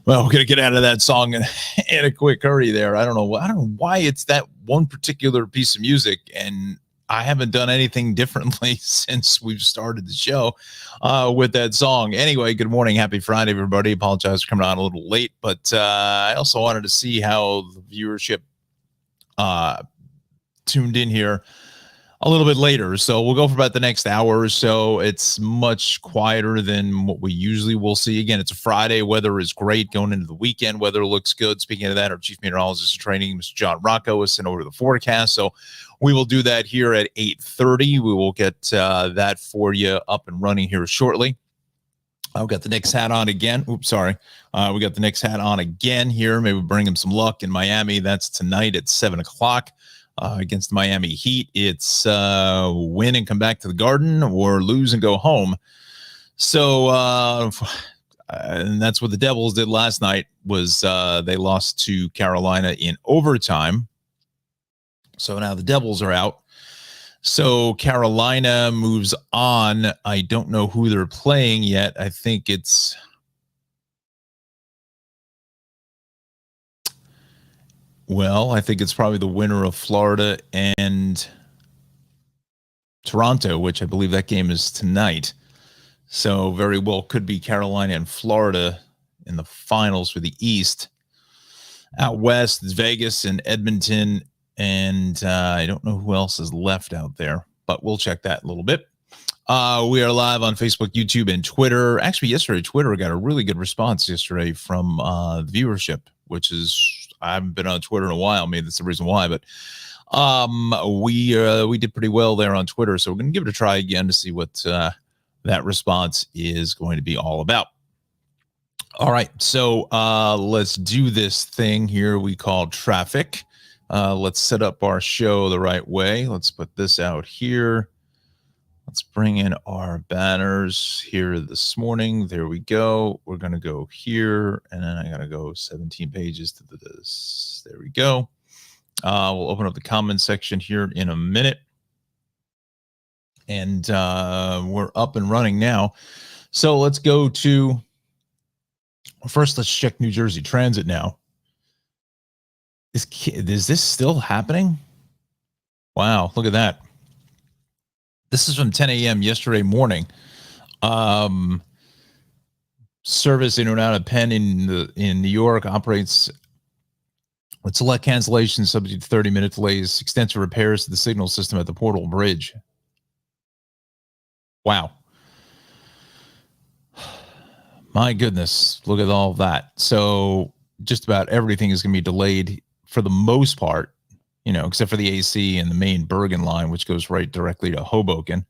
Well, we're gonna get out of that song in a quick hurry. There, I don't know. I don't know why it's that one particular piece of music, and I haven't done anything differently since we've started the show with that song. Anyway, good morning, happy Friday, everybody. Apologize for coming on a little late, but I also wanted to see how the viewership tuned in here a little bit later. So we'll go for about the next hour or so. It's much quieter than what we usually will see. Again, it's a Friday. Weather is great going into the weekend. Weather looks good. Speaking of that, our chief meteorologist in training, Mr. Jon Rocco, is sent over the forecast. So we will do that here at 8:30. We will get that for you up and running here shortly. I've got the Knicks hat on again. Oops, sorry. We got the Knicks hat on again here. Maybe bring him some luck in Miami. That's tonight at 7 o'clock. Against the Miami Heat. It's win and come back to the Garden or lose and go home. So and that's what the Devils did last night was they lost to Carolina in overtime. So now the Devils are out. So Carolina moves on. I don't know who they're playing yet. I think it's I think it's probably the winner of Florida and Toronto, which I believe that game is tonight. So very well could be Carolina and Florida in the finals for the East. Out west, it's Vegas and Edmonton, and I don't know who else is left out there, but we'll check that in a little bit. We are live on Facebook, YouTube, and Twitter. Actually, yesterday, Twitter got a really good response yesterday from the viewership, which is, I haven't been on Twitter in a while. Maybe that's the reason why, but we did pretty well there on Twitter. So we're going to give it a try again to see what that response is going to be all about. All right, so let's do this thing here we call traffic. Let's set up our show the right way. Let's put this out here. Let's bring in our banners here this morning. There we go. We're going to go here, and then I got to go 17 pages to this. There we go. We'll open up the comment section here in a minute. And we're up and running now. So let's go to, first let's check New Jersey Transit now. Is this still happening? Wow, look at that. This is from 10 a.m. yesterday morning. Service in and out of Penn in New York operates with select cancellations subject to 30-minute delays, extensive repairs to the signal system at the Portal Bridge. Wow. My goodness, look at all of that. So just about everything is going to be delayed for the most part. Except for the AC and the main Bergen line, which goes right directly to Hoboken.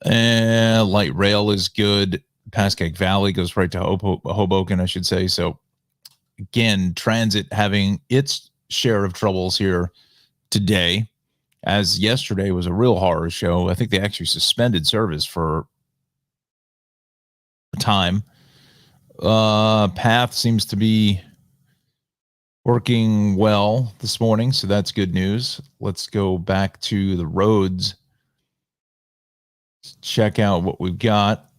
And light rail is good. Pascagoula Valley goes right to Hoboken, I should say. So, again, transit having its share of troubles here today, as yesterday was a real horror show. I think they actually suspended service for a time. Path seems to be working well this morning, so that's good news. Let's go back to the roads. Let's check out what we've got.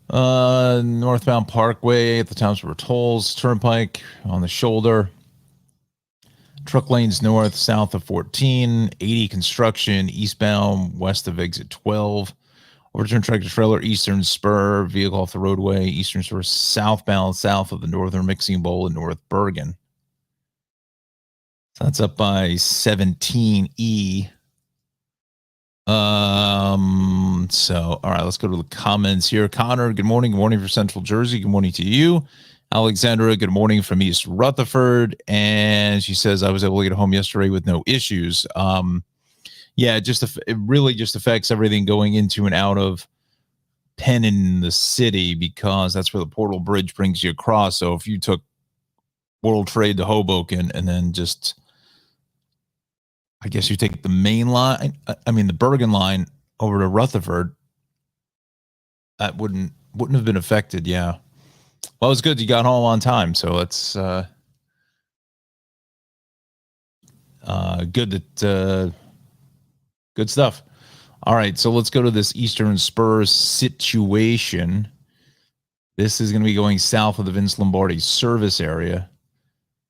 Northbound Parkway at the Toms River Tolls, Turnpike on the shoulder. Truck lanes north, south of 14, 80 construction, eastbound, west of exit 12. Overturned tractor trailer, eastern spur, vehicle off the roadway, eastern spur, southbound, south of the northern mixing bowl in North Bergen. So that's up by 17E. So, all right, let's go to the comments here. Connor, good morning. Good morning from Central Jersey. Good morning to you. Alexandra, good morning from East Rutherford. And she says, I was able to get home yesterday with no issues. Yeah, it really just affects everything going into and out of Penn in the city, because that's where the Portal Bridge brings you across. So if you took World Trade to Hoboken and then just, I guess you take the main line, the Bergen line over to Rutherford, that wouldn't have been affected. Yeah. Well, it's good you got home on time. So it's good that good stuff. All right, so let's go to this Eastern Spur situation. This is going to be going south of the Vince Lombardi service area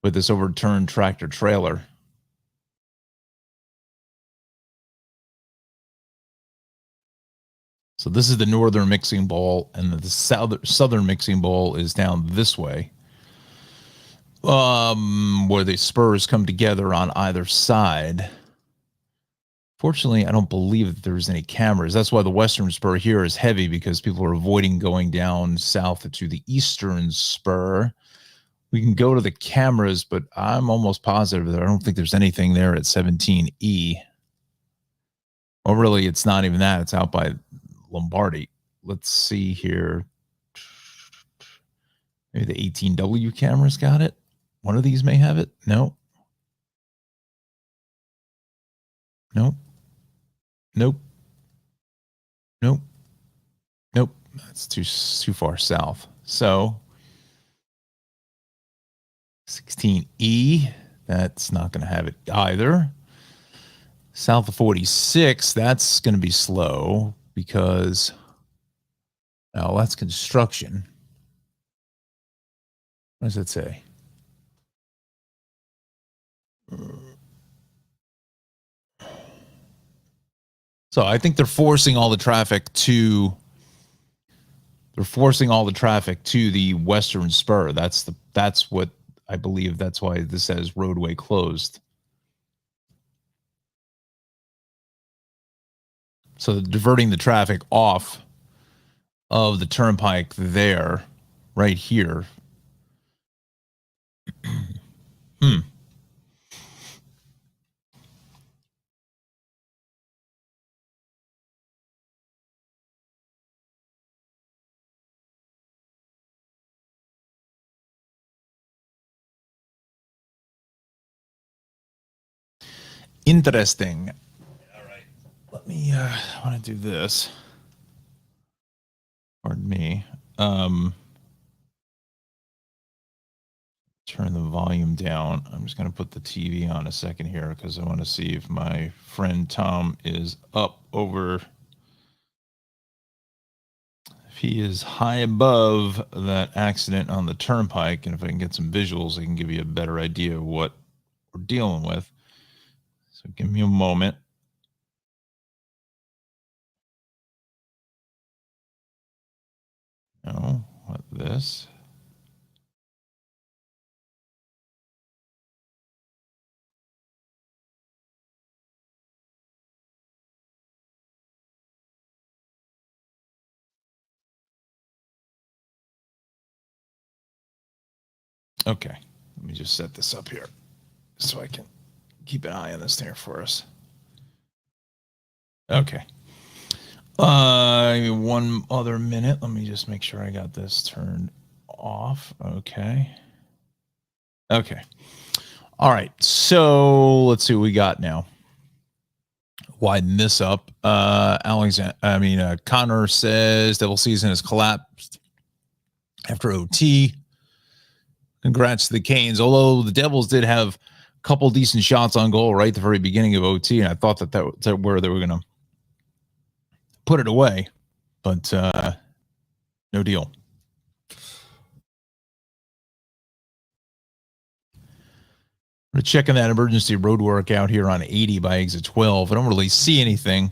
with this overturned tractor trailer. So this is the northern mixing bowl, and the southern mixing bowl is down this way, where the spurs come together on either side. Fortunately, I don't believe that there's any cameras. That's why the western spur here is heavy, because people are avoiding going down south to the eastern spur. We can go to the cameras, but I'm almost positive that I don't think there's anything there at 17E. Well, really, it's not even that. It's out by Lombardi. Let's see here. Maybe the 18W cameras got it. One of these may have it. No. Nope. Nope. Nope. Nope. That's too far south. So 16E, that's not going to have it either. South of 46, that's going to be slow because, oh, that's construction. What does it say? So I think they're forcing all the traffic to the western spur. That's what I believe. That's why this says roadway closed. So diverting the traffic off of the turnpike there, right here. Interesting. All right. Let me, I want to do this. Pardon me. Turn the volume down. I'm just going to put the TV on a second here because I want to see if my friend Tom is up over, if he is high above that accident on the turnpike. And if I can get some visuals, I can give you a better idea of what we're dealing with. So give me a moment. No, what this? Okay, let me just set this up here so I can keep an eye on this there for us. Okay. One other minute. Let me just make sure I got this turned off. Okay. Okay. All right. So let's see what we got now. Widen this up. Connor says Devil season has collapsed after OT. Congrats to the Canes. Although the Devils did have a couple decent shots on goal right at the very beginning of OT, and I thought that was where they were going to put it away, but no deal. We're checking that emergency road work out here on 80 by exit 12. I don't really see anything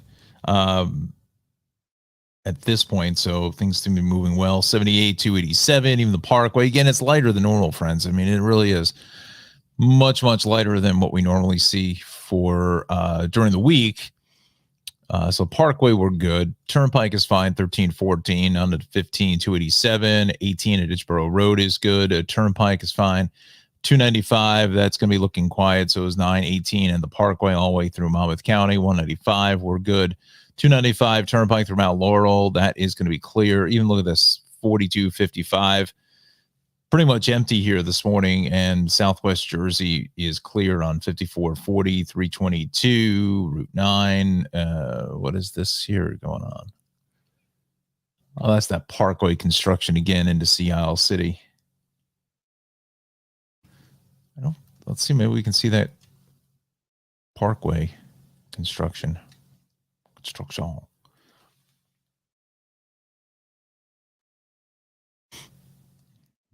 at this point, so things seem to be moving well. 78, 287, even the Parkway. Again, it's lighter than normal, friends. I mean, it really is much, much lighter than what we normally see for during the week. So Parkway, we're good. Turnpike is fine, 13, 14. On to 15, 287. 18 at Ditchboro Road is good. Turnpike is fine. 295, that's going to be looking quiet. So is 918 and the Parkway all the way through Monmouth County. 195, we're good. 295 Turnpike through Mount Laurel, that is going to be clear. Even look at this 4255. Pretty much empty here this morning, and Southwest Jersey is clear on 5440, 322, Route 9. What is this here going on? Oh, that's that Parkway construction again into Sea Isle City. Let's see, maybe we can see that Parkway construction. Construction.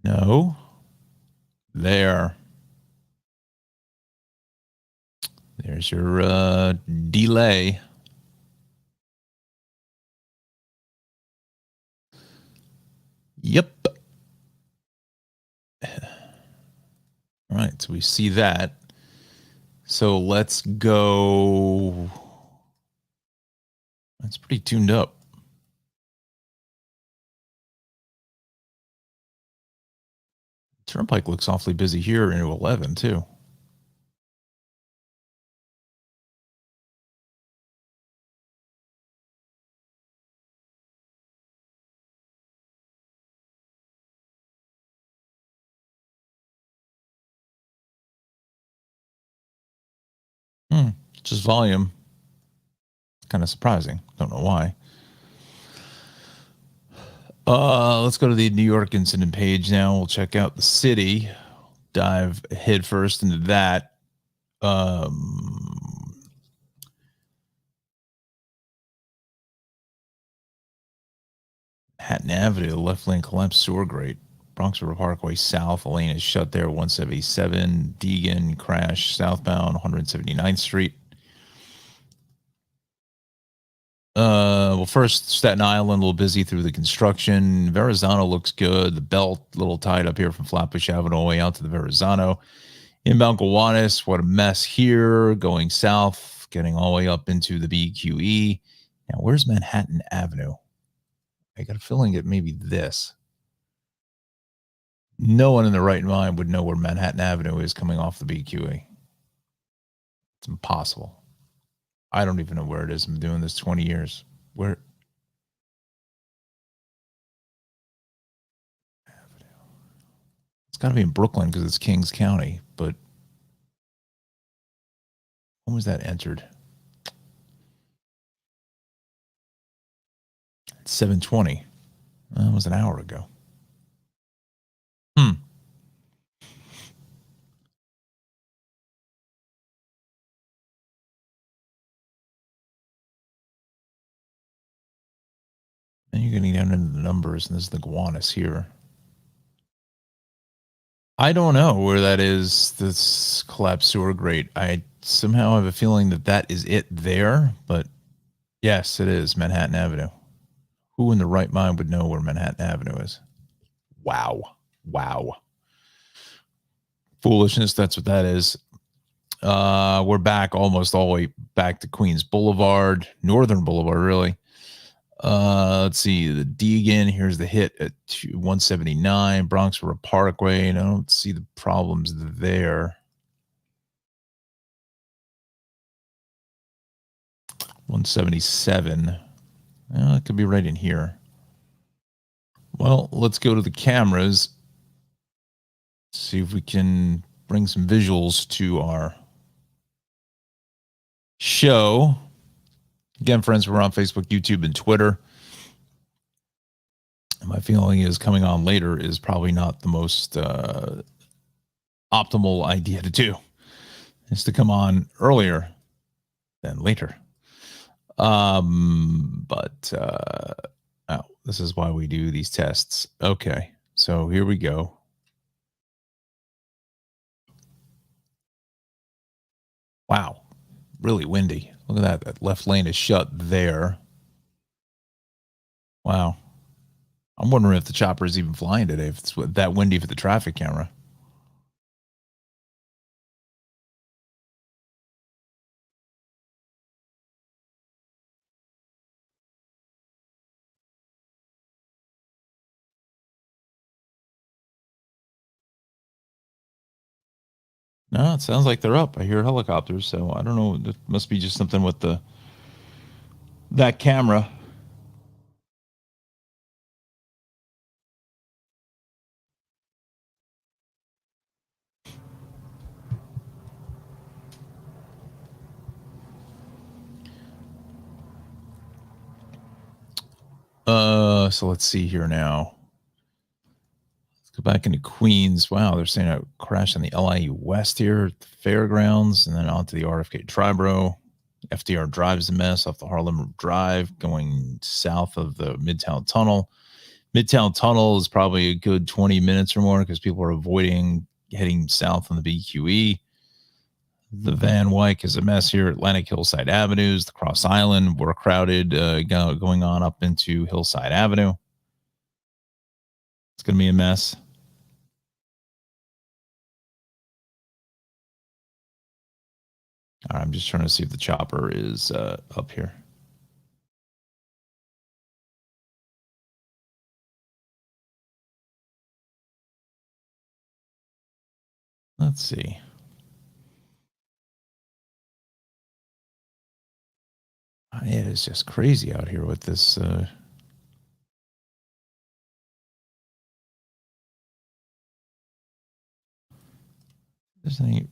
No. There. There's your delay. Yep. All right, so we see that. So let's go. That's pretty tuned up. Turnpike looks awfully busy here into 11 too. Just volume. Kind of surprising. Don't know why. Let's go to the New York incident page now. We'll check out the city. Dive head first into that. Hatton Avenue, left lane collapse, sewer grate. Bronx River Parkway South, a lane is shut there. 177. Deegan crash southbound 179th Street. Well, first, Staten Island, a little busy through the construction. Verrazano looks good. The belt, a little tied up here from Flatbush Avenue all the way out to the Verrazano. Inbound Gowanus, what a mess here. Going south, getting all the way up into the BQE. Now, where's Manhattan Avenue? I got a feeling it may be this. No one in their right mind would know where Manhattan Avenue is coming off the BQE. It's impossible. I don't even know where it is. I'm doing this 20 years. Where? It's got to be in Brooklyn because it's Kings County. But when was that entered? It's 7:20. That was an hour ago. And you're getting down into the numbers, and this is the Gowanus here. I don't know where that is, this collapsed sewer grate. I somehow have a feeling that that is it there, but yes, it is Manhattan Avenue. Who in the right mind would know where Manhattan Avenue is? Wow. Foolishness, that's what that is. We're back almost all the way back to Queens Boulevard, Northern Boulevard, really. Let's see the Deegan. Here's the hit at 179 Bronx River Parkway. And I don't see the problems there. 177. It could be right in here. Well, let's go to the cameras. See if we can bring some visuals to our show. Again, friends, we're on Facebook, YouTube, and Twitter. My feeling is coming on later is probably not the most optimal idea to do. Is to come on earlier than later. This is why we do these tests. Okay, so here we go. Wow, really windy. Look at that. That left lane is shut there. Wow. I'm wondering if the chopper is even flying today, if it's that windy for the traffic camera. No, it sounds like they're up. I hear helicopters, so I don't know. It must be just something with that camera. So let's see here now. Let's go back into Queens. Wow, they're saying a crash on the LIU West here at the fairgrounds, and then onto the RFK Triborough. FDR Drive's a mess off the Harlem Drive going south of the Midtown Tunnel. Midtown Tunnel is probably a good 20 minutes or more because people are avoiding heading south on the BQE. The Van Wyck is a mess here. Atlantic Hillside Avenues, the Cross Island, we're crowded going on up into Hillside Avenue. It's going to be a mess. All right, I'm just trying to see if the chopper is up here. Let's see. It is just crazy out here with this. There's any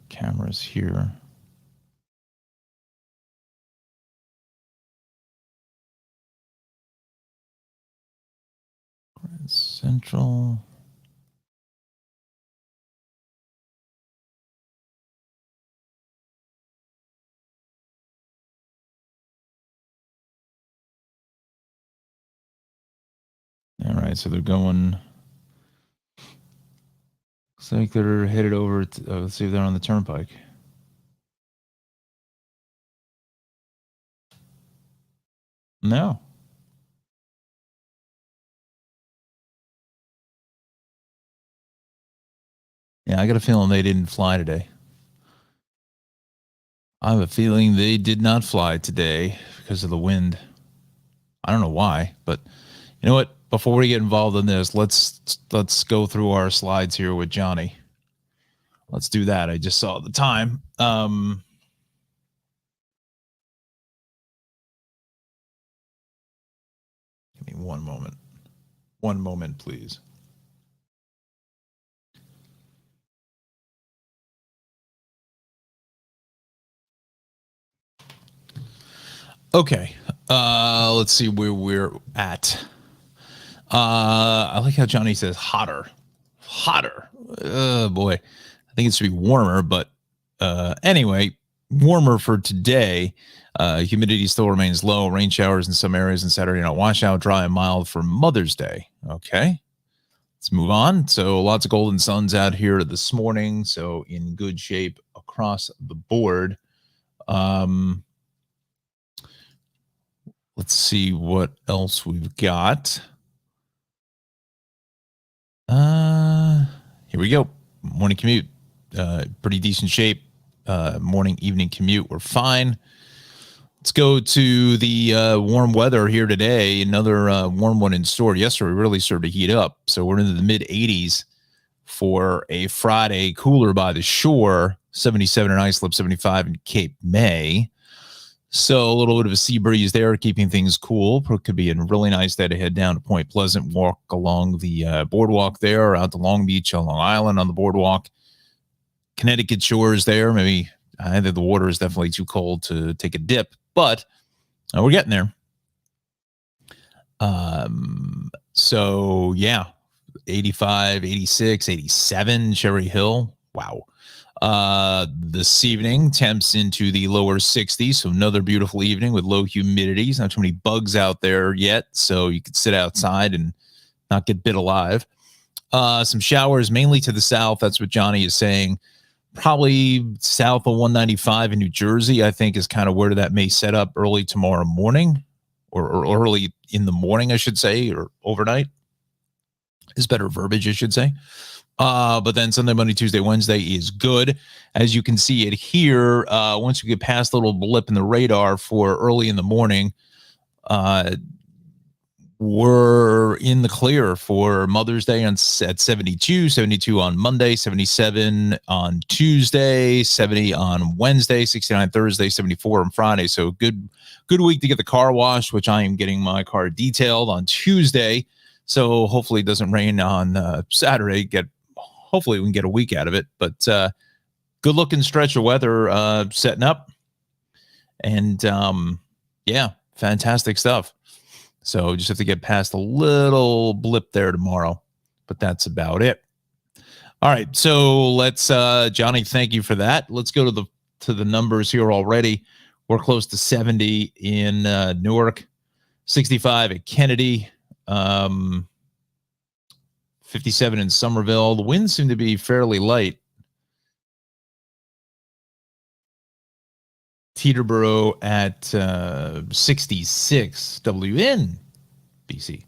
cameras here? Grand Central. All right, so they're going. Looks like they're headed over to, let's see if they're on the turnpike. No. Yeah, I got a feeling they didn't fly today. I have a feeling they did not fly today because of the wind. I don't know why, but you know what? Before we get involved in this, let's go through our slides here with Johnny. Let's do that. I just saw the time. Give me one moment. One moment, please. Okay. Let's see where we're at. I like how Johnny says hotter. Oh boy. I think it should be warmer, but anyway, warmer for today. Humidity still remains low. Rain showers in some areas, and Saturday night washout, dry and mild for Mother's Day. Okay. Let's move on. So lots of golden suns out here this morning. So in good shape across the board. Let's see what else we've got. Here we go. Morning commute. Pretty decent shape. Morning, evening commute. We're fine. Let's go to the warm weather here today. Another warm one in store. Yesterday, we really started to heat up. So we're into the mid 80s for a Friday. Cooler by the shore. 77 in Islip, 75 in Cape May. So a little bit of a sea breeze there, keeping things cool. Could be a really nice day to head down to Point Pleasant, walk along the boardwalk there, out to Long Beach, on Long Island on the boardwalk. Connecticut shores there. Maybe either the water is definitely too cold to take a dip, but we're getting there. So yeah, 85, 86, 87, Cherry Hill. Wow. This evening, temps into the lower 60s. So another beautiful evening with low humidities. Not too many bugs out there yet, so you could sit outside and not get bit alive. Some showers mainly to the south. That's what Johnny is saying. Probably south of 195 in New Jersey, I think, is kind of where that may set up early tomorrow morning, or early in the morning, I should say, or overnight is better verbiage, I should say. But then Sunday, Monday, Tuesday, Wednesday is good. As you can see it here, once you get past the little blip in the radar for early in the morning, we're in the clear for Mother's Day at 72, 72 on Monday, 77 on Tuesday, 70 on Wednesday, 69 Thursday, 74 on Friday. So good week to get the car washed, which I am getting my car detailed on Tuesday. So hopefully it doesn't rain on Saturday. Hopefully we can get a week out of it, but good looking stretch of weather setting up. And yeah, fantastic stuff. So just have to get past a little blip there tomorrow, but that's about it. All right. So let's, Johnny, thank you for that. Let's go to the numbers here already. We're close to 70 in Newark, 65 at Kennedy, 57 in Somerville. The winds seem to be fairly light. Teterboro at 66 WN BC.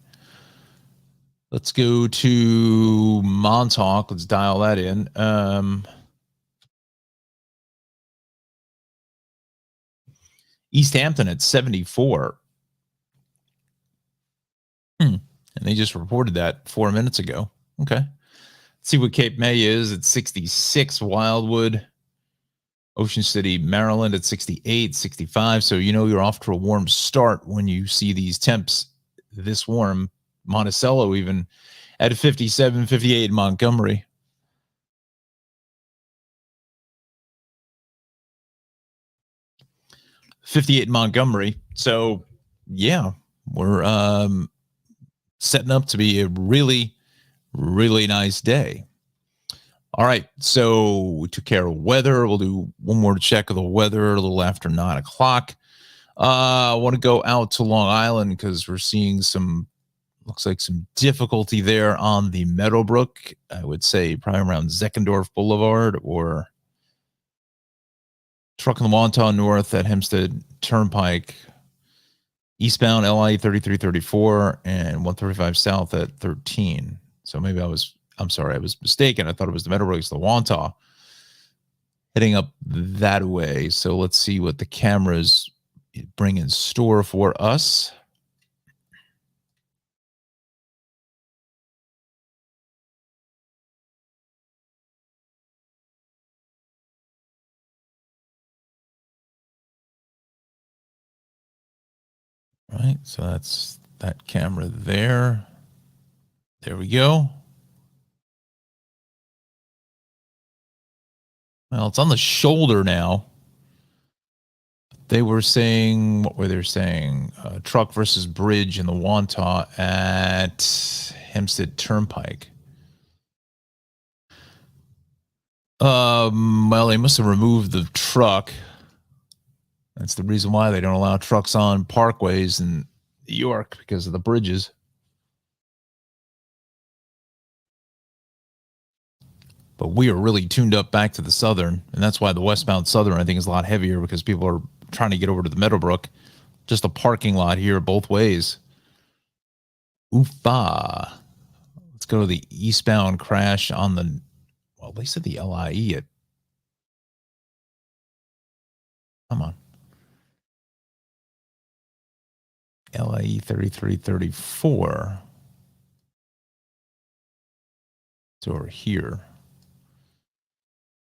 Let's go to Montauk. Let's dial that in. East Hampton at 74. And they just reported that 4 minutes ago. Okay. Let's see what Cape May is at 66. Wildwood. Ocean City, Maryland at 68, 65. So you know you're off to a warm start when you see these temps this warm. Monticello even at 57, 58 in Montgomery. '58 in Montgomery. So yeah, we're setting up to be a really, really nice day. All right, so we took care of weather. We'll do one more check of the weather a little after 9 o'clock. I want to go out to Long Island because we're seeing looks like some difficulty there on the Meadowbrook. I would say probably around Zeckendorf Boulevard or Truck in the Wantagh North at Hempstead Turnpike. Eastbound LI 3334 and 135 South at 13. So maybe I was mistaken. I thought it was the Meadowbrook, it's the Wantagh heading up that way. So let's see what the cameras bring in store for us. Right, so that's that camera there. There we go. Well, it's on the shoulder now. They were saying, what were they saying? Truck versus bridge in the Wantagh at Hempstead Turnpike. Well, they must have removed the truck. That's the reason why they don't allow trucks on parkways in New York, because of the bridges. But we are really tuned up back to the southern, and that's why the westbound southern, I think, is a lot heavier because people are trying to get over to the Meadowbrook. Just a parking lot here both ways. Oofa. Let's go to the eastbound crash on the, well, they said the LIE at, come on. LIE 3334. It's over here.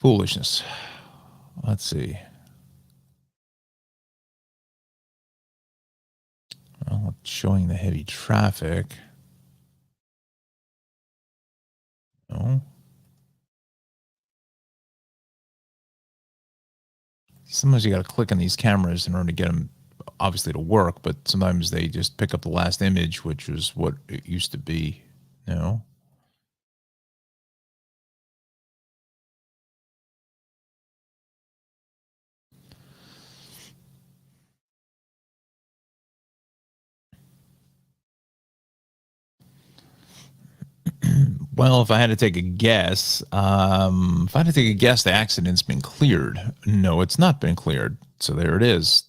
Foolishness. Let's see. Well, it's showing the heavy traffic. No. Sometimes you got to click on these cameras in order to get them obviously to work, but sometimes they just pick up the last image, which was what it used to be. No. Well, if I had to take a guess, the accident's been cleared. No, it's not been cleared. So there it is.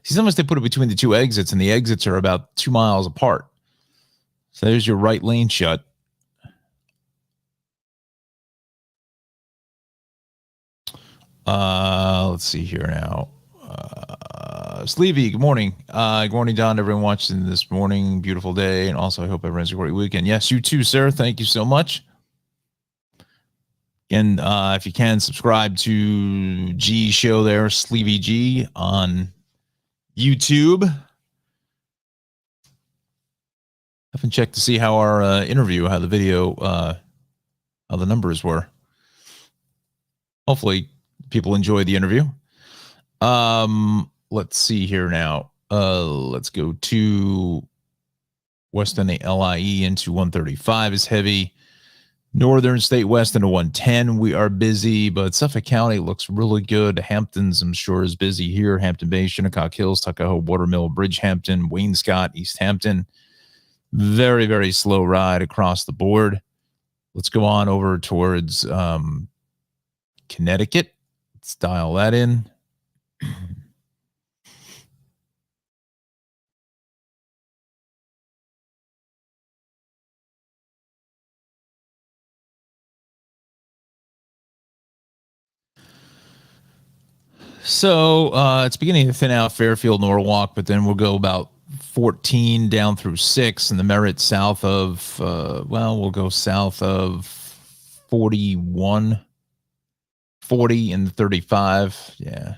See, sometimes they put it between the two exits, and the exits are about 2 miles apart. So there's your right lane shut. Let's see here now. Sleevey, good morning. Good morning, Don. Everyone watching this morning. Beautiful day. And also, I hope everyone's a great weekend. Yes, you too, sir. Thank you so much. And if you can, subscribe to G Show there, Sleevey G on YouTube. I haven't checked to see how our interview, how the video, how the numbers were. Hopefully, people enjoyed the interview. Let's see here now. Let's go to West End LIE into 135 is heavy. Northern State West into 110, we are busy, but Suffolk County looks really good. Hamptons, I'm sure, is busy here. Hampton Bay, Shinnecock Hills, Tuckahoe, Watermill, Bridgehampton, Waynescott, East Hampton. Very, very slow ride across the board. Let's go on over towards Connecticut. Let's dial that in. So it's beginning to thin out Fairfield, Norwalk, but then we'll go about 14 down through 6, and the Merritt south of, we'll go south of 41, 40, and 35. Yeah.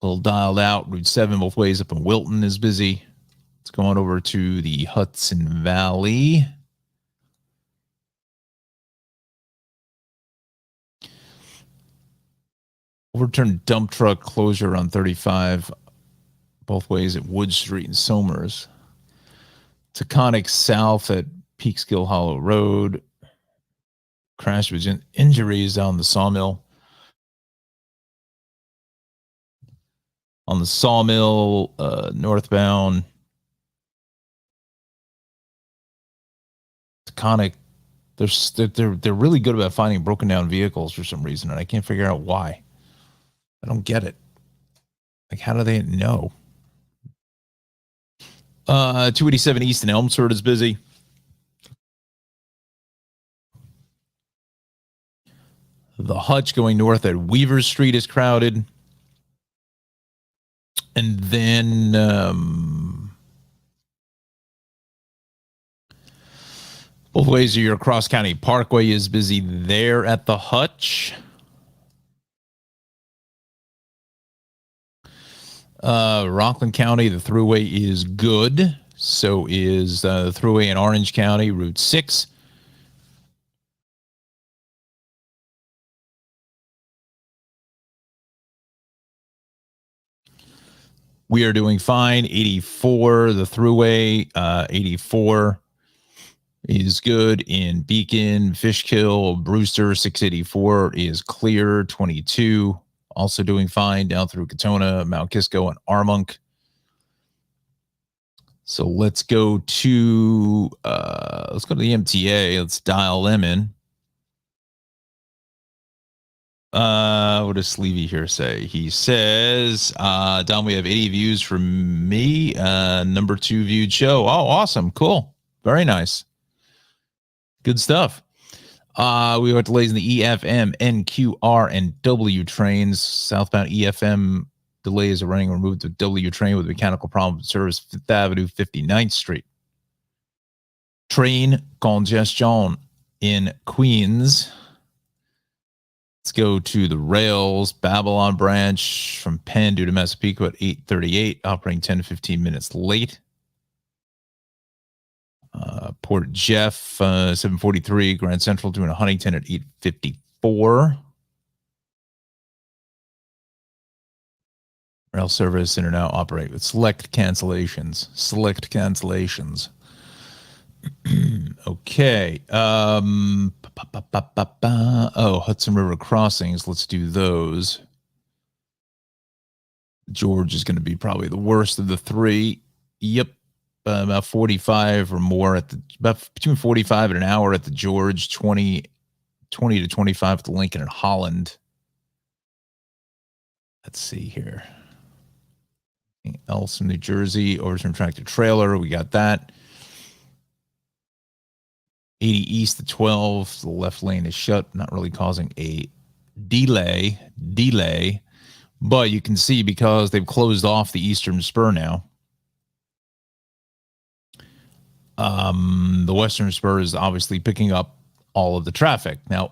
A little dialed out. Route 7 both ways up in Wilton is busy. It's going over to the Hudson Valley. Overturned dump truck closure on 35, both ways at Wood Street and Somers. Taconic south at Peekskill Hollow Road. Crash with injuries down the Sawmill. On the Sawmill, northbound. Taconic, they're really good about finding broken down vehicles for some reason, and I can't figure out why. I don't get it. Like, how do they know? 287 East and Elmsford is busy. The Hutch going north at Weaver Street is crowded. And then both ways of your Cross County Parkway is busy there at the Hutch. Rockland County, the thruway is good. So is the thruway in Orange County, Route 6. We are doing fine. 84, the thruway, 84 is good in Beacon, Fishkill, Brewster. 684 is clear. 22 also doing fine down through Katona, Mount Kisco, and Armonk. So let's go to the MTA. Let's dial them in. What does Sleevey here say? He says, Dom, we have 80 views from me. Number 2 viewed show. Oh, awesome. Cool. Very nice. Good stuff. We have delays in the EFM, NQR, and W trains. Southbound EFM delays are running removed to W train with a mechanical problem service 5th Avenue, 59th Street. Train congestion in Queens. Let's go to the rails. Babylon branch from Penn due to Massapequa at 8:38, operating 10 to 15 minutes late. Port Jeff, 7:43. Grand Central doing a Huntington at 8:54. Rail service in and out operate with select cancellations. Select cancellations. Okay. Hudson River crossings. Let's do those. George is going to be probably the worst of the 3. Yep. About 45 or more about between 45 and an hour at the George, 20 to 25 at the Lincoln and Holland. Let's see here. Anything else in New Jersey? Overturned tractor trailer. We got that. 80 east to 12. The left lane is shut, not really causing a delay. But you can see because they've closed off the eastern spur now. The western spur is obviously picking up all of the traffic. Now,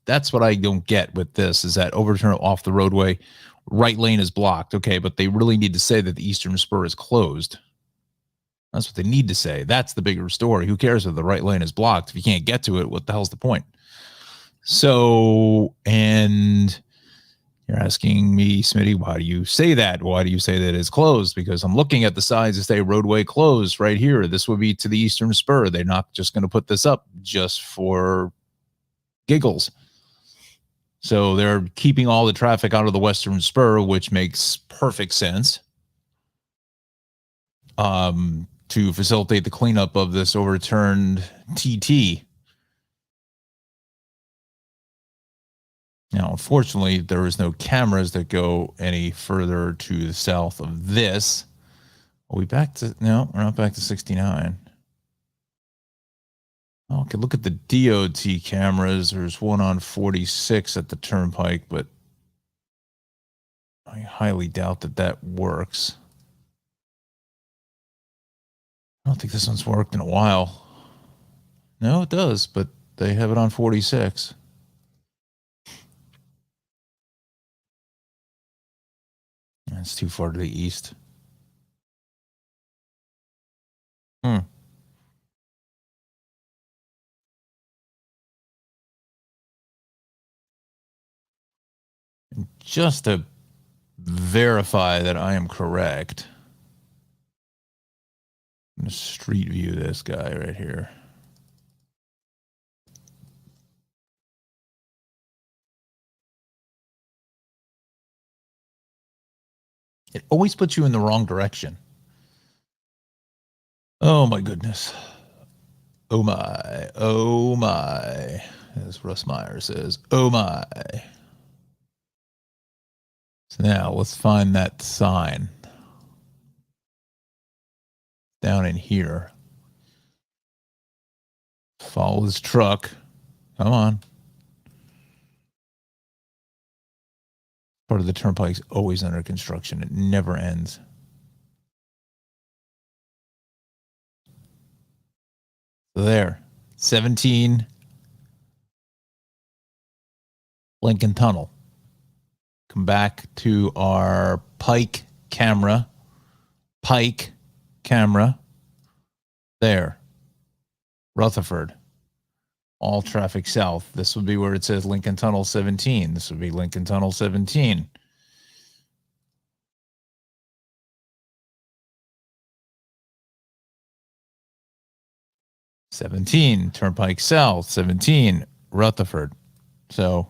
that's what I don't get with this is that overturn off the roadway, right lane is blocked. Okay, but they really need to say that the eastern spur is closed. That's what they need to say. That's the bigger story. Who cares if the right lane is blocked? If you can't get to it, what the hell's the point? So, and You're asking me, Smitty, why do you say that? Why do you say that it's closed? Because I'm looking at the signs that say roadway closed right here. This would be to the eastern spur. They're not just going to put this up just for giggles. So they're keeping all the traffic out of the western spur, which makes perfect sense. To facilitate the cleanup of this overturned TT. Now, unfortunately, there is no cameras that go any further to the south of this. Are we back to, no, we're not back to 69. Okay, look at the DOT cameras. There's one on 46 at the turnpike, but I highly doubt that that works. I don't think this one's worked in a while. No, it does, but they have it on 46. That's too far to the east. Just to verify that I am correct, I'm going to street view this guy right here. It always puts you in the wrong direction. Oh my goodness. Oh my. Oh my. As Russ Meyer says, oh my. So now let's find that sign. Down in here. Follow his truck. Come on. Part of the turnpike's always under construction. It never ends. So there. 17 Lincoln Tunnel. Come back to our Pike camera. Pike camera. There. Rutherford. All traffic south. This would be where it says Lincoln Tunnel 17. This would be Lincoln Tunnel 17. Turnpike South, 17, Rutherford. So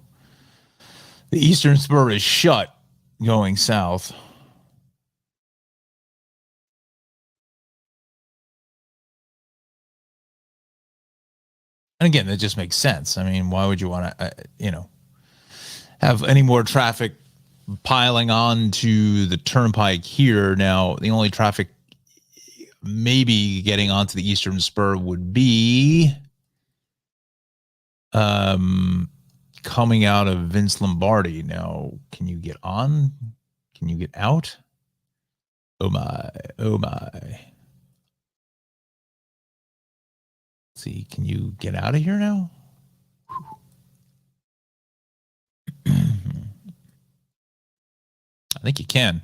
the eastern spur is shut going south. And again, that just makes sense. I mean, why would you want to, have any more traffic piling on to the turnpike here? Now, the only traffic maybe getting onto the eastern spur would be coming out of Vince Lombardi. Now, can you get on? Can you get out? Oh my, oh my. Let's see, can you get out of here now? I think you can.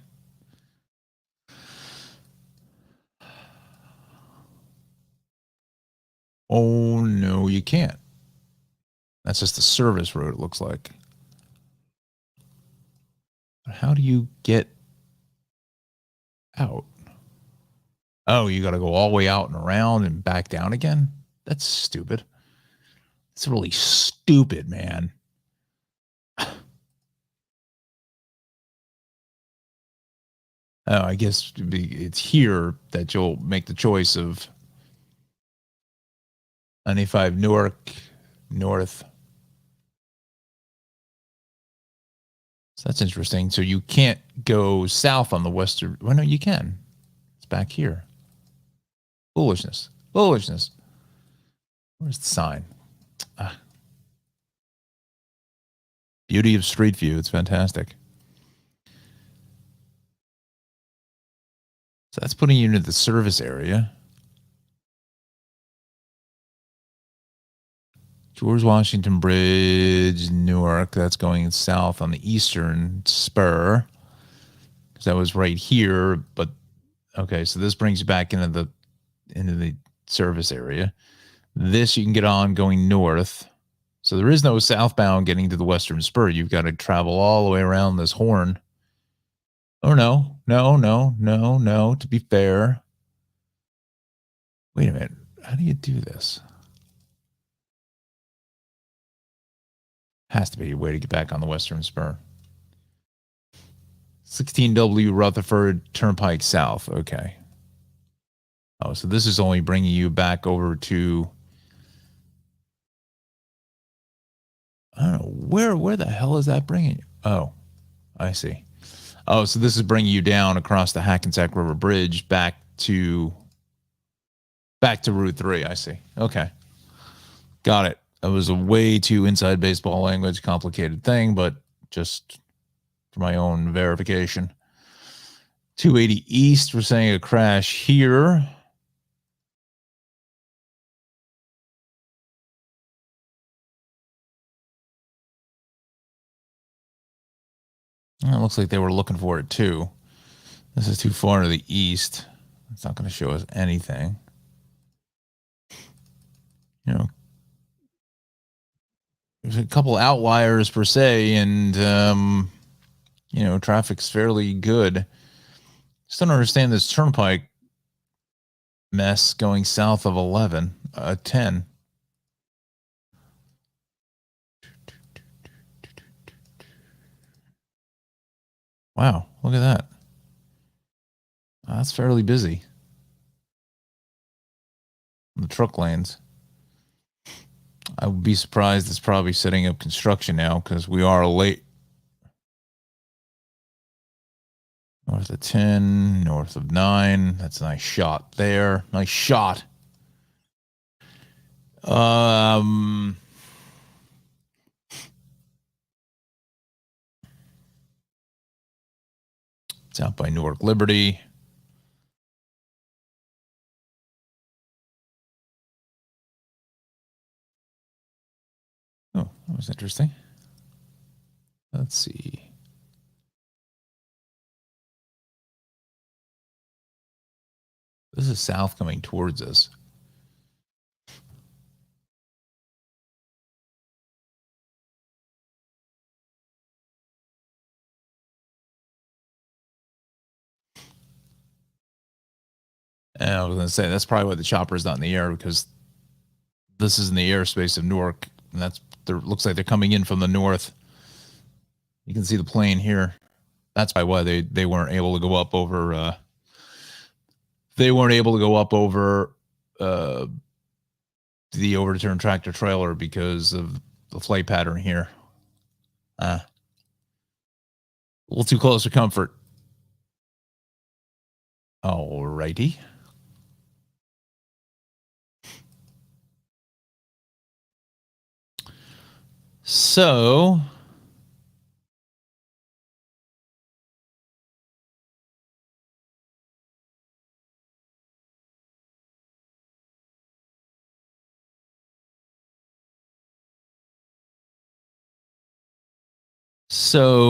Oh, no, you can't. That's just the service road, it looks like. How do you get out? Oh, you got to go all the way out and around and back down again? That's stupid. It's really stupid, man. Oh, I guess it's here that you'll make the choice of 95 Newark North. So that's interesting. So you can't go south on the western. Well, no, you can. It's back here. Foolishness. Foolishness. Where's the sign? Beauty of Street View. It's fantastic. So that's putting you into the service area. George Washington Bridge, Newark. That's going south on the eastern spur. Because that was right here. But okay, so this brings you back into the service area. This you can get on going north. So there is no southbound getting to the Western Spur. You've got to travel all the way around this horn. Oh, no. To be fair. Wait a minute. How do you do this? Has to be a way to get back on the Western Spur. 16W Rutherford Turnpike South. Okay. Oh, so this is only bringing you back over to... I don't know. Where the hell is that bringing you? Oh, I see. Oh, so this is bringing you down across the Hackensack River Bridge back to Route 3. I see. Okay. Got it. That was a way too inside baseball language, complicated thing, but just for my own verification. 280 East, we're saying a crash here. It looks like they were looking for it too. This is too far to the east. It's not going to show us anything. You know, there's a couple outliers per se, and you know, traffic's fairly good. Just don't understand this turnpike mess going south of 10. Wow, look at that. That's fairly busy. The truck lanes. I would be surprised it's probably setting up construction now because we are late. North of 10, north of 9. That's a nice shot there. Nice shot. It's out by Newark Liberty. Oh, that was interesting. Let's see. This is south coming towards us. And I was going to say, that's probably why the chopper is not in the air, because this is in the airspace of Newark. And looks like they're coming in from the north. You can see the plane here. That's probably why they weren't able to go up over... they weren't able to go up over the overturned tractor trailer because of the flight pattern here. A little too close for comfort. Alrighty. So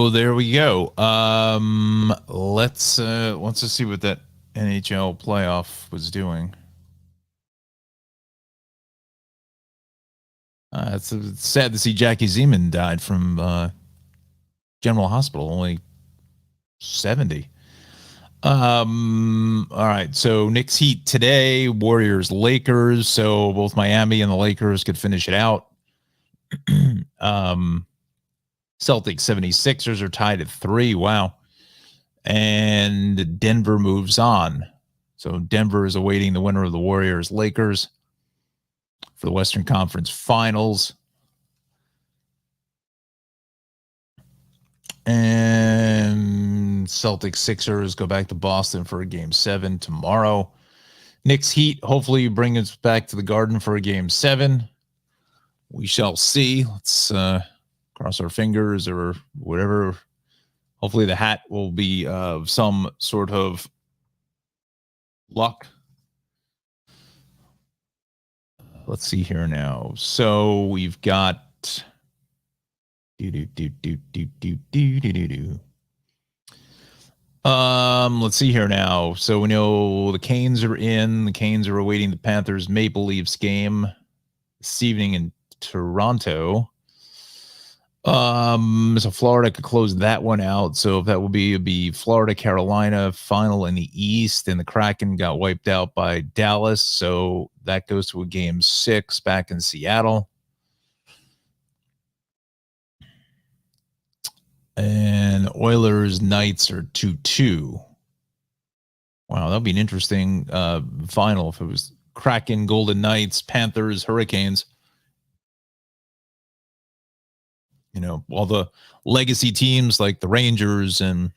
there we go. Let's see what that NHL playoff was doing. It's sad to see Jackie Zeman died from General Hospital, only 70. All right. So Knicks Heat today, Warriors Lakers. So both Miami and the Lakers could finish it out. Celtics 76ers are tied at 3. Wow. And Denver moves on. So Denver is awaiting the winner of the Warriors Lakers for the Western Conference Finals. And Celtics Sixers go back to Boston for a Game 7 tomorrow. Knicks Heat hopefully bring us back to the Garden for a Game 7. We shall see. Let's cross our fingers or whatever. Hopefully the hat will be of some sort of luck. Let's see here now. So we've got let's see here now. So we know the Canes are in. The Canes are awaiting the Panthers Maple Leafs game this evening in Toronto. So Florida could close that one out. So if that would be, it'd be Florida, Carolina final in the East, and the Kraken got wiped out by Dallas. So that goes to a game 6 back in Seattle. And Oilers Knights are 2-2. Wow, that'd be an interesting final if it was Kraken, Golden Knights, Panthers, Hurricanes. You know, all the legacy teams like the Rangers and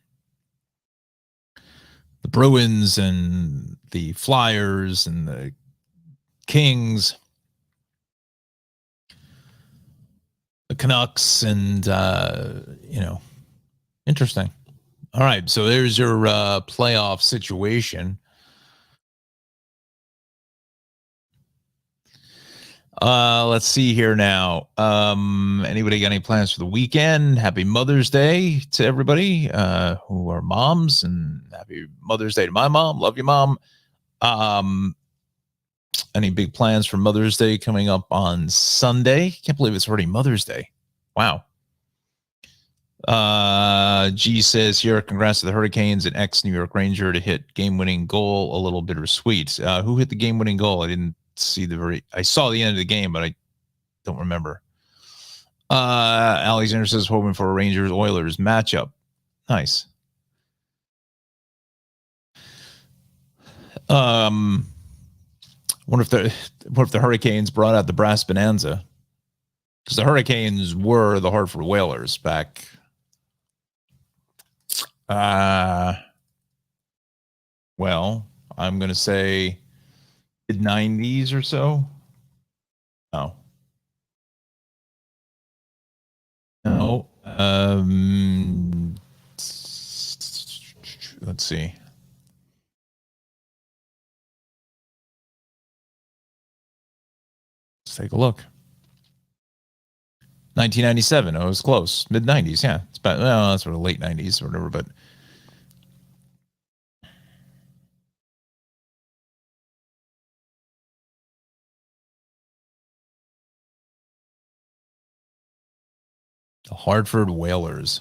the Bruins and the Flyers and the Kings, the Canucks, and interesting. All right, so there's your playoff situation. Let's see here now. Anybody got any plans for the weekend? Happy Mother's Day to everybody who are moms, and happy Mother's Day to my mom. Love you, Mom. Any big plans for Mother's Day coming up on Sunday? Can't believe it's already Mother's Day. Wow. G says here, congrats to the Hurricanes and ex-New York Ranger to hit game-winning goal. A little bittersweet. Who hit the game-winning goal? I didn't see I saw the end of the game, but I don't remember. Alexander says hoping for a Rangers-Oilers matchup. Nice. What if the Hurricanes brought out the brass bonanza? Because the Hurricanes were the Hartford Whalers back. Well, I'm going to say mid-90s or so. No. No. Let's see. Let's take a look. 1997. Oh, it was close. Mid-90s. Yeah. It's about, well, that's sort of late 90s or whatever, but. The Hartford Whalers.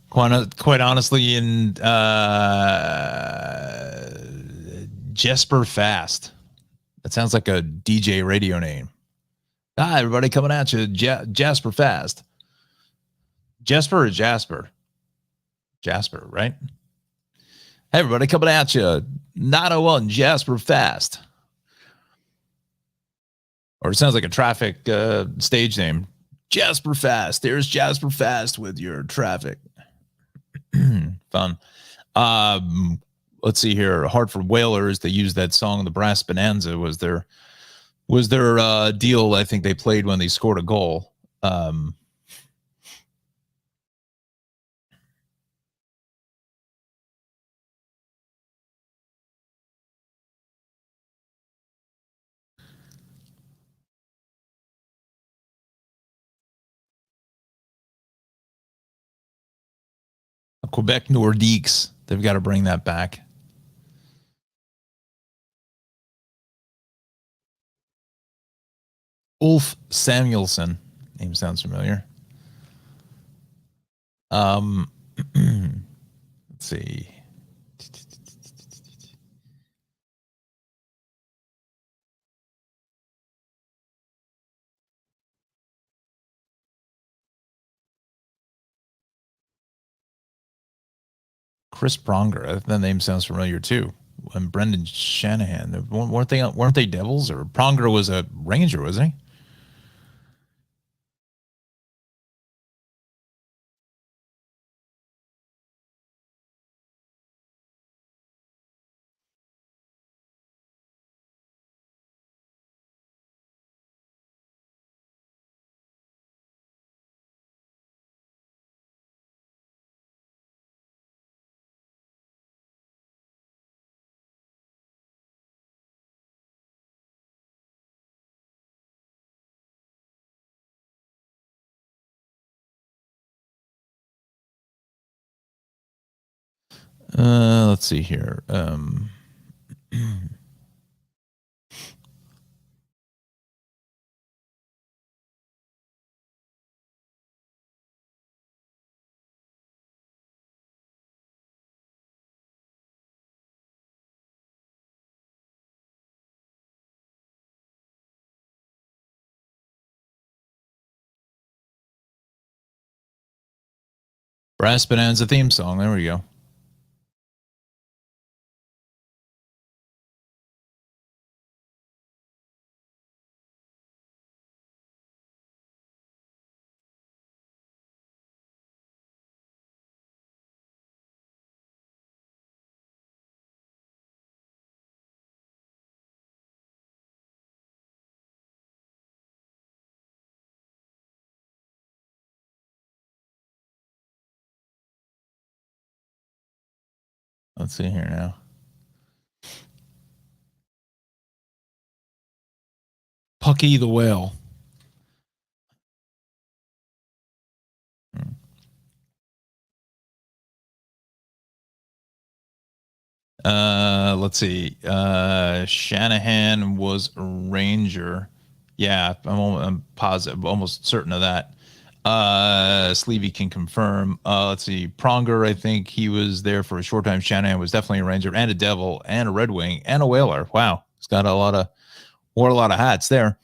Quite honestly, in Jesper Fast. That sounds like a DJ radio name. Hi, everybody, coming at you. Jasper Fast. Jesper or Jasper? Jasper, right? Hey, everybody, coming at you. 901 Jasper Fast. Or it sounds like a traffic stage name. Jasper Fast. There's Jasper Fast with your traffic. Fun. Let's see here. Hartford Whalers, they used that song, The Brass Bonanza, was their deal I think they played when they scored a goal. Quebec Nordiques. They've got to bring that back. Ulf Samuelsson. Name sounds familiar. Let's see. Chris Pronger. That name sounds familiar too. And Brendan Shanahan. Weren't they Devils? Or Pronger was a Ranger, wasn't he? Let's see here. Brass Bonanza theme song. There we go. Let's see here now. Pucky the Whale. Let's see. Shanahan was a Ranger. Yeah, I'm positive, almost certain of that. Sleevey can confirm. Let's see. Pronger, I think he was there for a short time. Shanahan was definitely a Ranger and a Devil and a Red Wing and a Whaler. Wow, he's got wore a lot of hats there.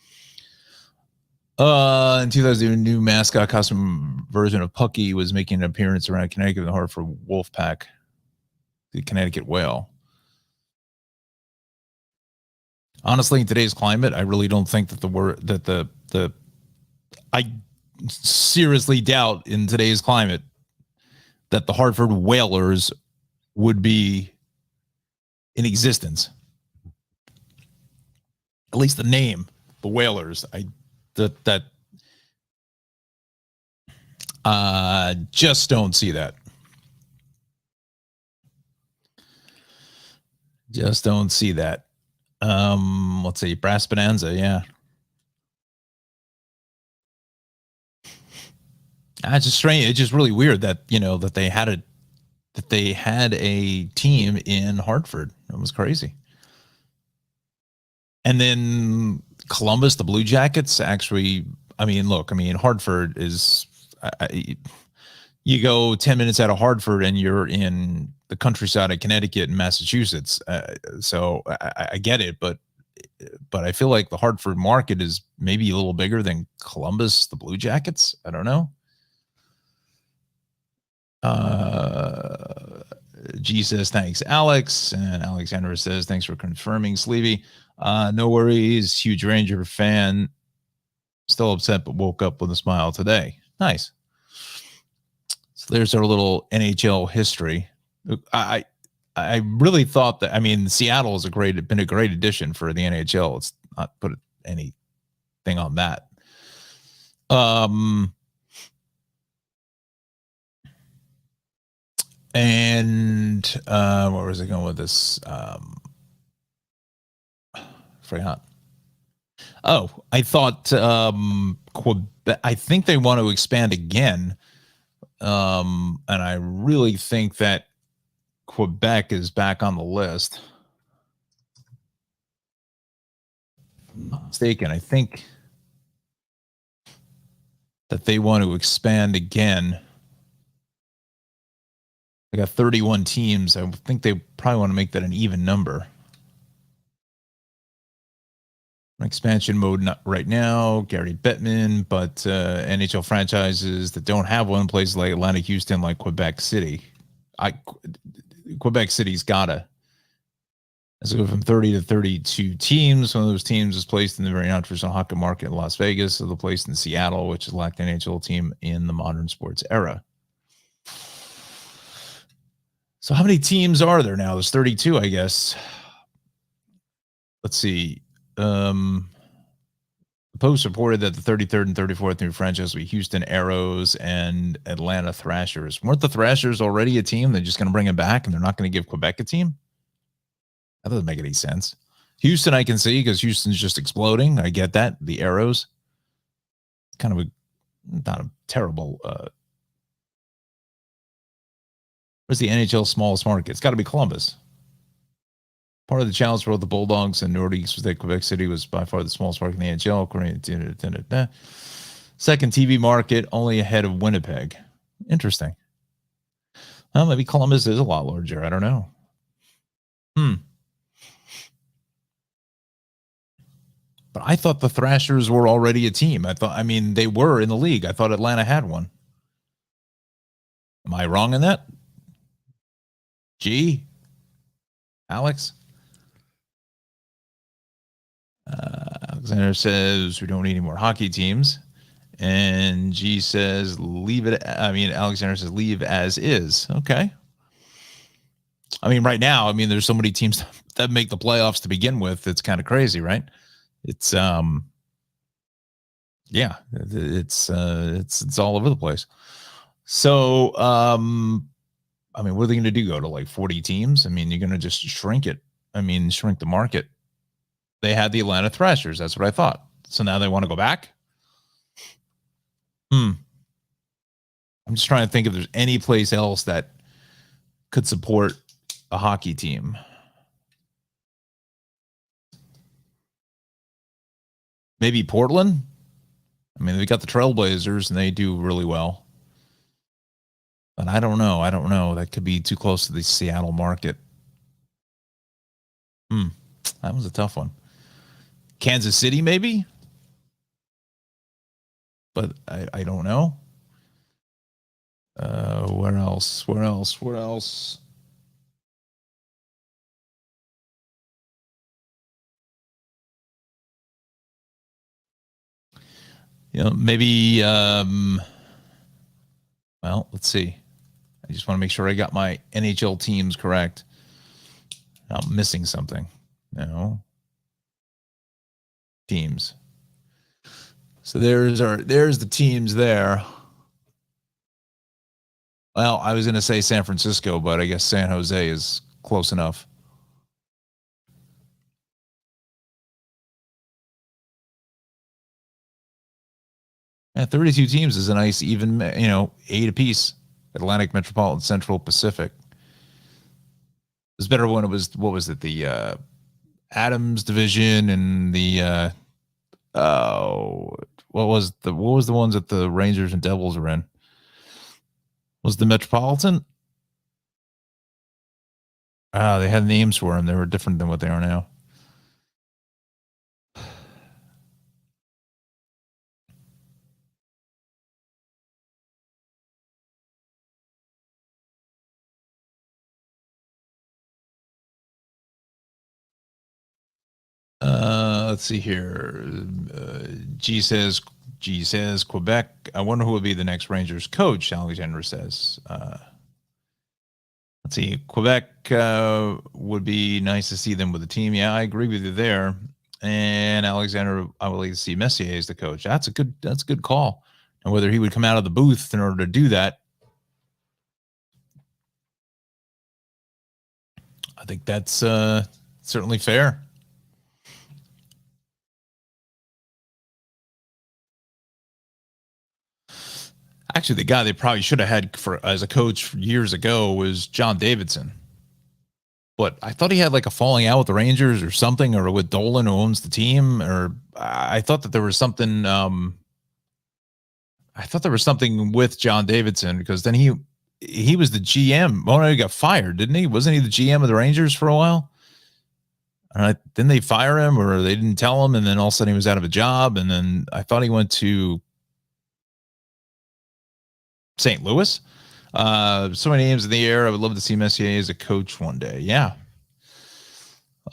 In 2000, a new mascot costume version of Pucky was making an appearance around Connecticut in the Hartford Wolfpack, the Connecticut Whale. Honestly, in today's climate, I really don't think that I seriously doubt in today's climate that the Hartford Whalers would be in existence. At least the name, the Whalers. Just don't see that. Just don't see that. Let's see, Brass Bonanza, yeah. It's just strange. It's just really weird that that they had a team in Hartford. It was crazy. And then Columbus, the Blue Jackets, actually. I mean, look. I mean, Hartford is. You go 10 minutes out of Hartford, and you're in the countryside of Connecticut and Massachusetts. So I get it, but I feel like the Hartford market is maybe a little bigger than Columbus, the Blue Jackets. I don't know. G says thanks, Alex, and Alexander says thanks for confirming, Sleevey. No worries, huge Ranger fan. Still upset, but woke up with a smile today. Nice. So there's our little NHL history. I really thought that. I mean, Seattle has been a great addition for the NHL. Let's not put anything on that. And where was I going with this? Forgot. Oh, I thought Quebec. I think they want to expand again, and I really think that Quebec is back on the list. If I'm not mistaken, I think that they want to expand again. They got 31 teams. I think they probably want to make that an even number. Expansion mode not right now. Gary Bettman, but NHL franchises that don't have one, places like Atlanta, Houston, like Quebec City. Quebec City's gotta. Let's go from 30 to 32 teams. One of those teams is placed in the very non-traditional hockey market in Las Vegas. So the place in Seattle, which is lacked an NHL team in the modern sports era. So how many teams are there now? There's 32, I guess. Let's see. The Post reported that the 33rd and 34th new franchise will be Houston Aeros and Atlanta Thrashers. Weren't the Thrashers already a team? They're just going to bring them back, and they're not going to give Quebec a team? That doesn't make any sense. Houston, I can see, because Houston's just exploding. I get that. The Aeros, kind of not a terrible. Where's the NHL smallest market? It's got to be Columbus. Part of the challenge for both the Bulldogs and Nordiques was that Quebec City was by far the smallest market in the NHL, according to second TV market, only ahead of Winnipeg. Interesting. Well, maybe Columbus is a lot larger. I don't know. But I thought the Thrashers were already a team. I mean, they were in the league. I thought Atlanta had one. Am I wrong in that? G? Alex? Alexander says we don't need any more hockey teams. And G says leave it. I mean, Alexander says leave as is. Okay. I mean, right now, I mean, there's so many teams that make the playoffs to begin with. It's kind of crazy, right? It's yeah, it's all over the place. So I mean, what are they going to do? Go to like 40 teams? I mean, you're going to just shrink it. I mean, shrink the market. They had the Atlanta Thrashers. That's what I thought. So now they want to go back. I'm just trying to think if there's any place else that could support a hockey team. Maybe Portland. I mean, they got the Trailblazers and they do really well. But I don't know. That could be too close to the Seattle market. That was a tough one. Kansas City, maybe? But I don't know. Where else? You know, maybe well, let's see. I just want to make sure I got my NHL teams correct. I'm missing something. No. Teams. So there's the teams there. Well, I was going to say San Francisco, but I guess San Jose is close enough. Yeah, 32 teams is a nice even, 8 apiece. Atlantic, Metropolitan, Central, Pacific. It was better when it was, what was it? The Adams division and the what was the ones that the Rangers and Devils were in? Was the Metropolitan? They had names for them. They were different than what they are now. Let's see here. G says Quebec. I wonder who will be the next Rangers coach. Alexander says. Let's see. Quebec would be nice to see them with the team. Yeah, I agree with you there. And Alexander, I would like to see Messier as the coach. That's a good call. And whether he would come out of the booth in order to do that, I think that's certainly fair. Actually, the guy they probably should have had as a coach years ago was John Davidson. But I thought he had like a falling out with the Rangers or something, or with Dolan, who owns the team. Or I thought that there was something. I thought there was something with John Davidson, because then he was the GM. Oh no, he got fired, didn't he? Wasn't he the GM of the Rangers for a while? Didn't they fire him, or they didn't tell him, and then all of a sudden he was out of a job, and then I thought he went to St. Louis. So many names in the air. I would love to see Messier as a coach one day. Yeah.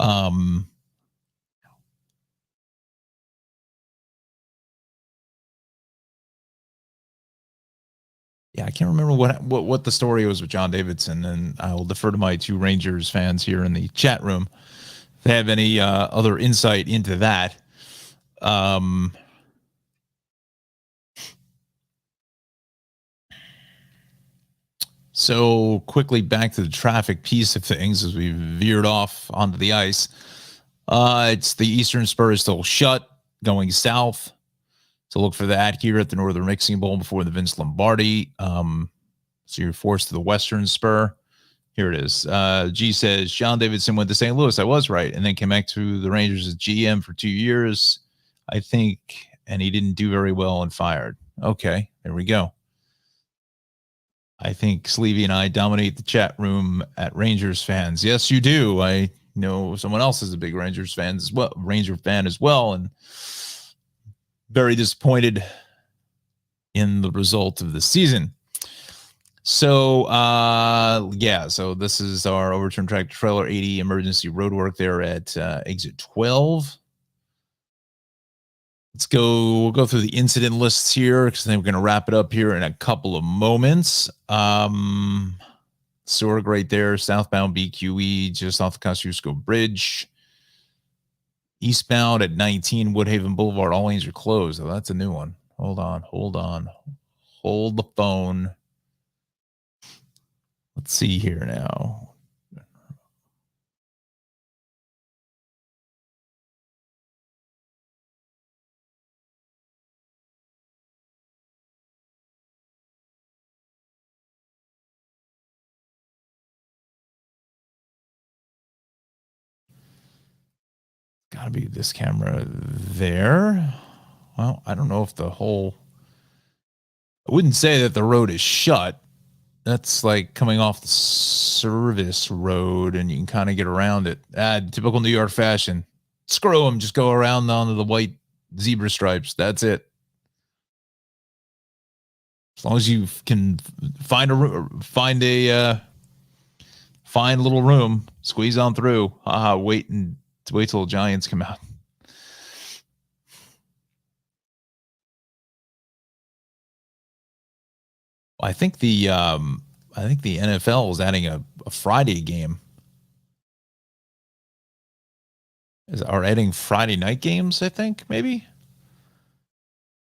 Yeah, I can't remember what the story was with John Davidson, and I will defer to my two Rangers fans here in the chat room if they have any other insight into that. So quickly back to the traffic piece of things as we veered off onto the ice. It's the Eastern Spur is still shut, going south. So look for that here at the Northern Mixing Bowl before the Vince Lombardi. So you're forced to the Western Spur. Here it is. G says, John Davidson went to St. Louis. I was right. And then came back to the Rangers as GM for 2 years, I think. And he didn't do very well and fired. Okay, there we go. I think Sleevey and I dominate the chat room at Rangers fans. Yes, you do. I know someone else is a big Rangers fan as well, and very disappointed in the result of the season. So, yeah, so this is our overturned tractor trailer 80 emergency roadwork there at exit 12. We'll go through the incident lists here because then we're going to wrap it up here in a couple of moments. Sorg right there, southbound BQE, just off the Kosciuszko Bridge. Eastbound at 19 Woodhaven Boulevard, all lanes are closed. Oh, that's a new one. Hold on. Hold the phone. Let's see here now. Gotta be this camera there. Well, I don't know if I wouldn't say that the road is shut. That's like coming off the service road and you can kind of get around it. Typical New York fashion. Screw them. Just go around onto the white zebra stripes. That's it. As long as you can find a little room, squeeze on through. Wait till the Giants come out. I think the NFL is adding a Friday game. Are adding Friday night games, I think, maybe.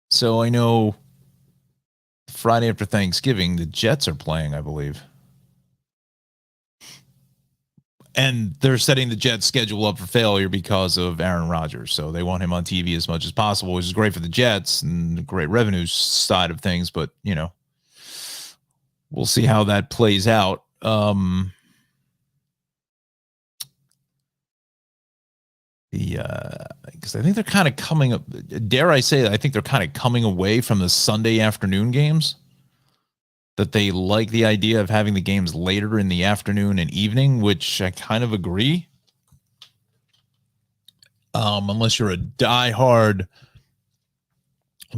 So I know Friday after Thanksgiving, the Jets are playing, I believe. And they're setting the Jets schedule up for failure because of Aaron Rodgers. So they want him on TV as much as possible, which is great for the Jets and the great revenue side of things. But, we'll see how that plays out. Because I think they're kind of coming up. Dare I say, I think they're kind of coming away from the Sunday afternoon games. That they like the idea of having the games later in the afternoon and evening, which I kind of agree. Unless you're a diehard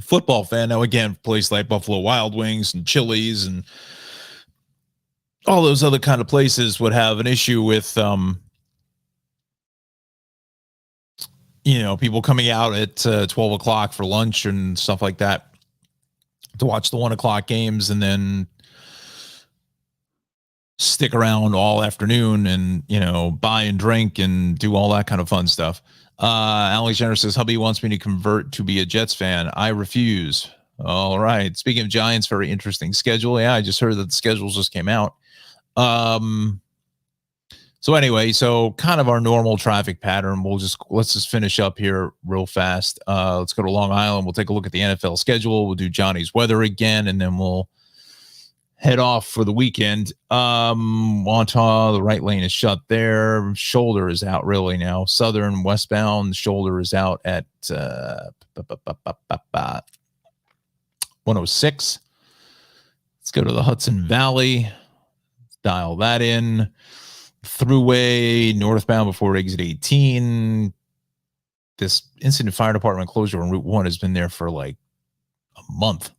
football fan. Now, again, place like Buffalo Wild Wings and Chili's and all those other kind of places would have an issue with, people coming out at 12 o'clock for lunch and stuff like that to watch the 1 o'clock games and then stick around all afternoon and, buy and drink and do all that kind of fun stuff. Alexander says, hubby wants me to convert to be a Jets fan. I refuse. All right. Speaking of Giants, very interesting schedule. Yeah, I just heard that the schedules just came out. So anyway, kind of our normal traffic pattern. Let's just finish up here real fast. Let's go to Long Island. We'll take a look at the NFL schedule. We'll do Johnny's weather again, and then we'll head off for the weekend. Wantagh, the right lane is shut there. Shoulder is out really now. Southern westbound shoulder is out at 106. Let's go to the Hudson Valley. Dial that in. Thruway northbound before exit 18. This incident fire department closure on Route 1 has been there for like a month.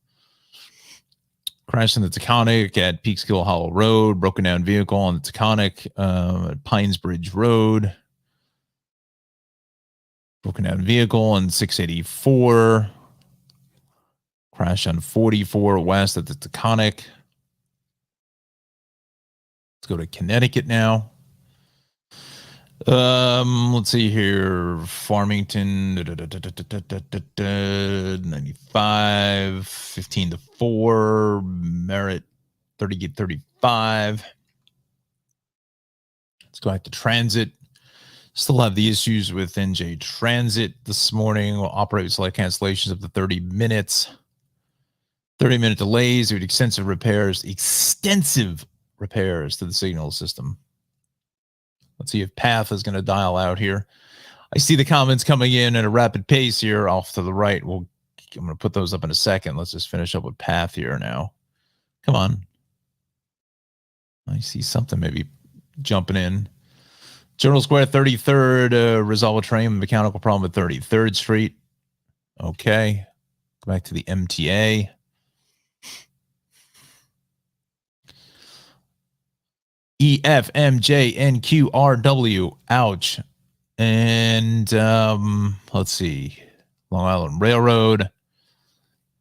Crashed in the Taconic at Peekskill Hollow Road. Broken down vehicle on the Taconic at Pines Bridge Road. Broken down vehicle on 684. Crash on 44 west at the Taconic. Let's go to Connecticut now. Let's see here. Farmington 95, 15 to 4. Merritt 30-35. Let's go back to transit. Still have the issues with NJ Transit this morning. We'll operate with select cancellations up to 30 minutes. 30-minute delays due to extensive repairs to the signal system. Let's see if Path is going to dial out here. I see the comments coming in at a rapid pace here off to the right. I'm going to put those up in a second. Let's just finish up with Path here now. Come on. I see something maybe jumping in. Journal Square 33rd, resolve a train mechanical problem at 33rd Street. Okay. Go back to the MTA. EFMJNQRW. Ouch. And let's see. Long Island Railroad.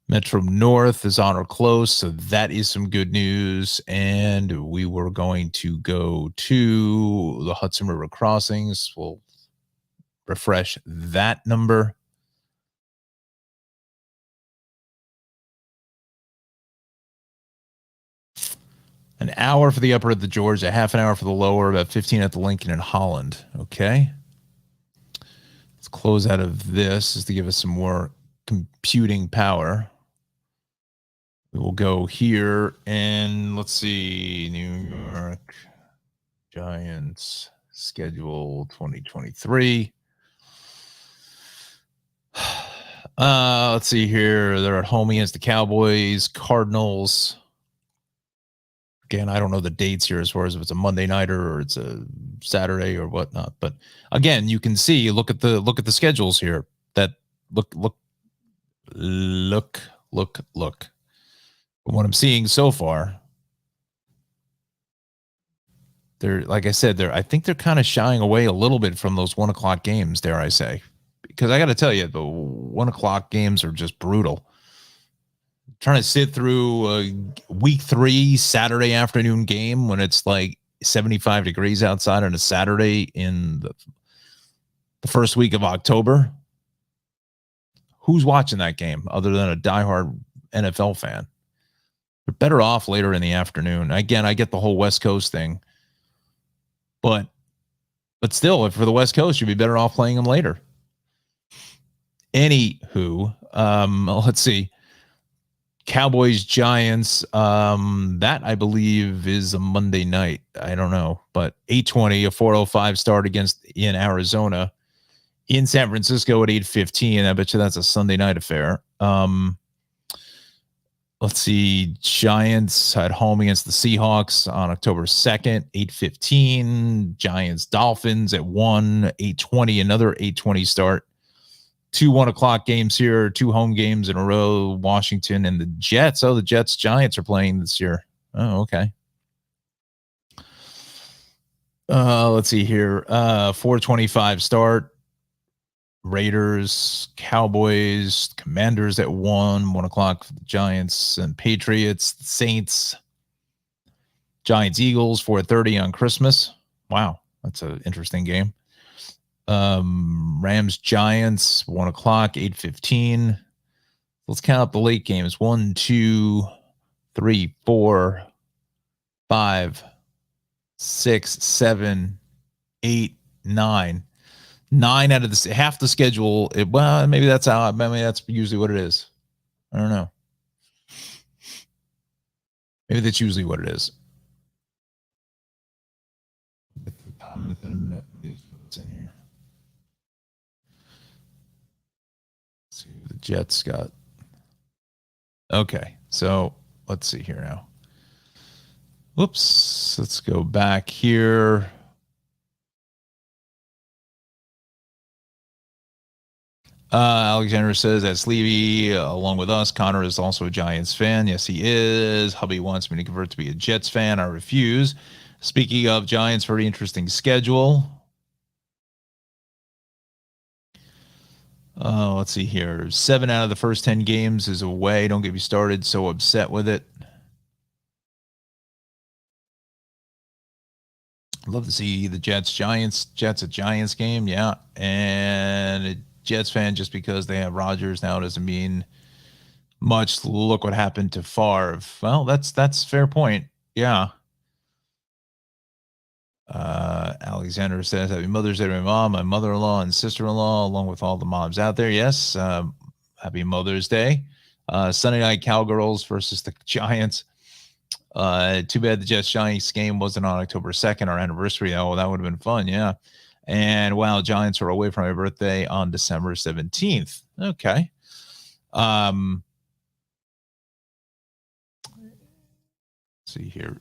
Metro North is on or close, so that is some good news. And we were going to go to the Hudson River crossings. We'll refresh that number. An hour for the upper at the George, a half an hour for the lower, about 15 at the Lincoln and Holland. Okay. Let's close out of this just to give us some more computing power. We will go here and let's see. New York Giants schedule 2023. Let's see here. They're at home against the Cowboys, Cardinals. Again, I don't know the dates here as far as if it's a Monday nighter or it's a Saturday or whatnot. But again, you can see, look at the schedules here. That look. From what I'm seeing so far, they're, like I said, I think they're kind of shying away a little bit from those 1:00 games, dare I say. Because I got to tell you, the 1:00 games are just brutal. Trying to sit through a week 3 Saturday afternoon game when it's like 75 degrees outside on a Saturday in the first week of October. Who's watching that game other than a diehard NFL fan? They're better off later in the afternoon. Again, I get the whole West Coast thing, but still, if for the West Coast, you'd be better off playing them later. Anywho, let's see. Cowboys, Giants, that I believe is a Monday night. I don't know, but 8:20, a 4:05 start in Arizona, in San Francisco at 8:15. I bet you that's a Sunday night affair. Let's see, Giants at home against the Seahawks on October 2nd, 8:15. Giants, Dolphins at 1, 8:20, another 8:20 start. 2 1:00 games here, 2 home games in a row. Washington and the Jets. Oh, the Jets Giants are playing this year. Oh, okay. Let's see here. 4:25 start. Raiders, Cowboys, Commanders at 1:00 for the Giants and Patriots, Saints, Giants, Eagles, 4:30 on Christmas. Wow, that's an interesting game. Rams, Giants, 1:00, 8:15. Let's count up the late games. 1, 2, 3, 4, 5, 6, 7, 8, 9. 9 out of the half the schedule. Well, maybe that's usually what it is. I don't know. Maybe that's usually what it is. What's in here? Let's see what the Jets got. Okay, so let's see here now. Whoops. Let's go back here. Alexander says that Sleevey, along with us, Connor is also a Giants fan. Yes, he is. Hubby wants me to convert to be a Jets fan. I refuse. Speaking of Giants, very interesting schedule. Let's see here. 7 out of the first 10 games is away. Don't get me started. So upset with it. I'd love to see the Jets a Giants game. Yeah. And a Jets fan, just because they have Rodgers now doesn't mean much. Look what happened to Favre. Well, that's fair point. Yeah. Alexander says, happy Mother's Day to my mom, my mother-in-law, and sister-in-law, along with all the moms out there. Yes. Happy Mother's Day. Sunday night Cowgirls versus the Giants. Too bad the Jets Giants game wasn't on October 2nd, our anniversary. Oh, that would have been fun. Yeah. And wow, Giants are away from my birthday on December 17th. Okay. Let's see here.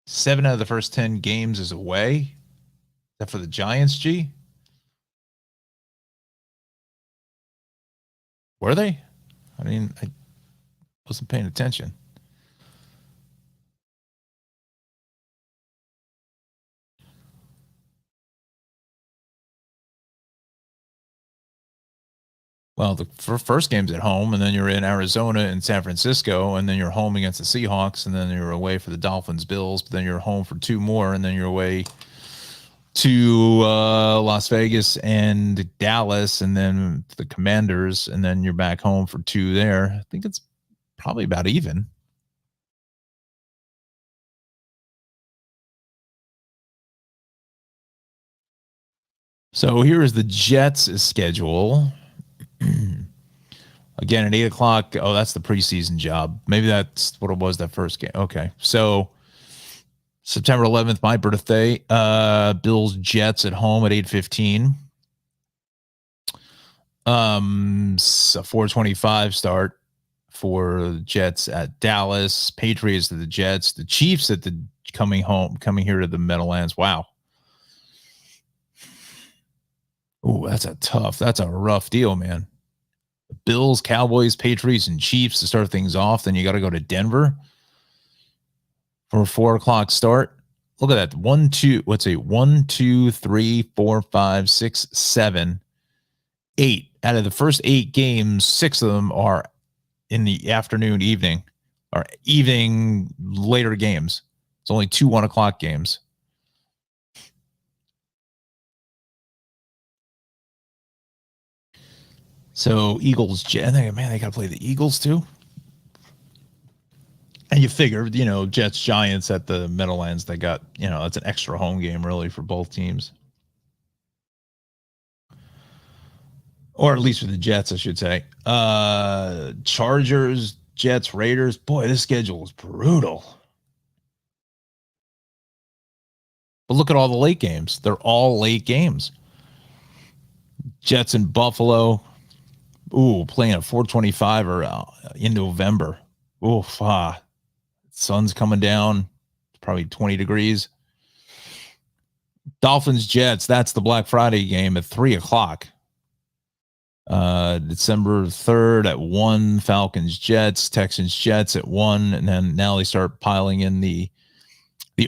7 out of the first 10 games is away. Is that for the Giants, G? Were they? I mean, I wasn't paying attention. Well, the first game's at home, and then you're in Arizona and San Francisco, and then you're home against the Seahawks, and then you're away for the Dolphins, Bills, but then you're home for two more, and then you're away to Las Vegas and Dallas, and then the Commanders, and then you're back home for two there. I think it's probably about even. So here is the Jets' schedule. Again, at 8 o'clock. Oh, that's the preseason job. Maybe that's what it was, that first game. Okay. So September 11th, my birthday. Bills Jets at home at 8:15. A 4:25 start for the Jets at Dallas. Patriots at the Jets. The Chiefs at the coming here to the Meadowlands. Wow. Oh, that's a rough deal, man. Bills, Cowboys, Patriots, and Chiefs to start things off. Then you got to go to Denver for a 4 o'clock start. Look at that. 1, 2, let's see. 1, 2, 3, 4, 5, 6, 7, 8. Out of the first 8 games, 6 of them are in the afternoon, evening, or evening later games. It's only 2 1 o'clock games. So Eagles, man, they got to play the Eagles too. And you figure, Jets, Giants at the Meadowlands, they got, it's an extra home game really for both teams. Or at least for the Jets, I should say. Chargers, Jets, Raiders. Boy, this schedule is brutal. But look at all the late games. They're all late games. Jets in Buffalo. Ooh, playing at 4:25 or in November. Oof, sun's coming down. It's probably 20 degrees. Dolphins, Jets. That's the Black Friday game at 3 o'clock. December 3rd at 1. Falcons, Jets. Texans, Jets at 1. And then now they start piling in the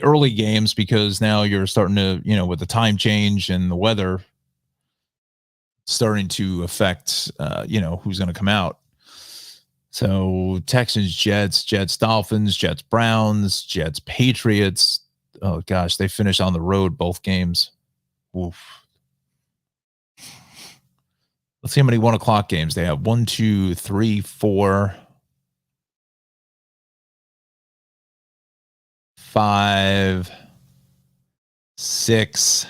early games because now you're starting to, with the time change and the weather starting to affect, who's going to come out. So Texans, Jets, Dolphins, Jets, Browns, Jets, Patriots. Oh gosh, they finished on the road both games. Oof. Let's see how many 1 o'clock games they have. 1, 2, 3, 4, 5, 6.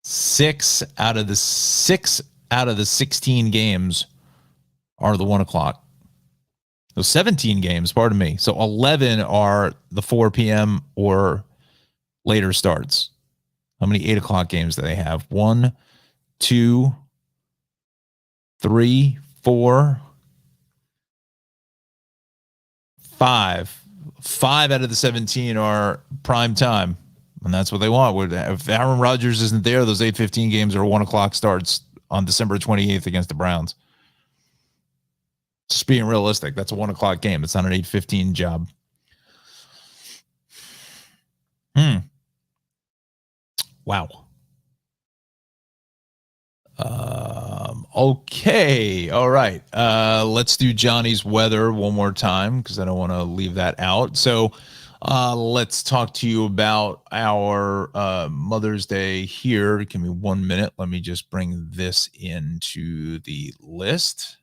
6 out of the 16 games are the 1 o'clock. So 17 games, pardon me. So 11 are the 4 p.m. or later starts. How many 8 o'clock games do they have? 1, 2, 3, 4, 5. 5 out of the 17 are prime time. And that's what they want. If Aaron Rodgers isn't there, those 8:15 games are 1 o'clock starts on December 28th against the Browns. Just being realistic, that's a 1 o'clock game. It's not an 8:15 job. Wow. Okay. All right. Let's do Johnny's weather one more time because I don't want to leave that out. So let's talk to you about our Mother's Day here. Give me 1 minute. Let me just bring this into the list.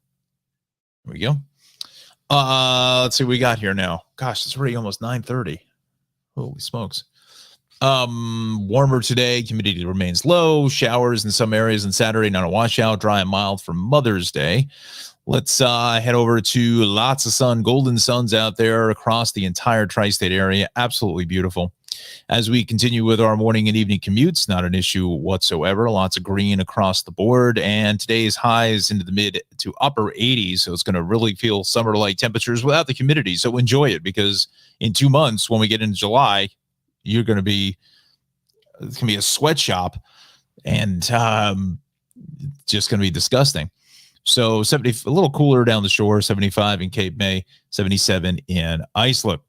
There we go. Let's see what we got here now. Gosh, it's already almost 9:30. Holy smokes. Warmer today. Humidity remains low. Showers in some areas on Saturday. Not a washout. Dry and mild for Mother's Day. Let's head over to lots of sun, golden suns out there across the entire tri-state area. Absolutely beautiful. As we continue with our morning and evening commutes, not an issue whatsoever. Lots of green across the board. And today's highs into the mid to upper 80s. So it's going to really feel summer-like temperatures without the humidity. So enjoy it because in 2 months, when we get into July, it's going to be a sweatshop and just going to be disgusting. So 70, a little cooler down the shore, 75 in Cape May, 77 in Islip.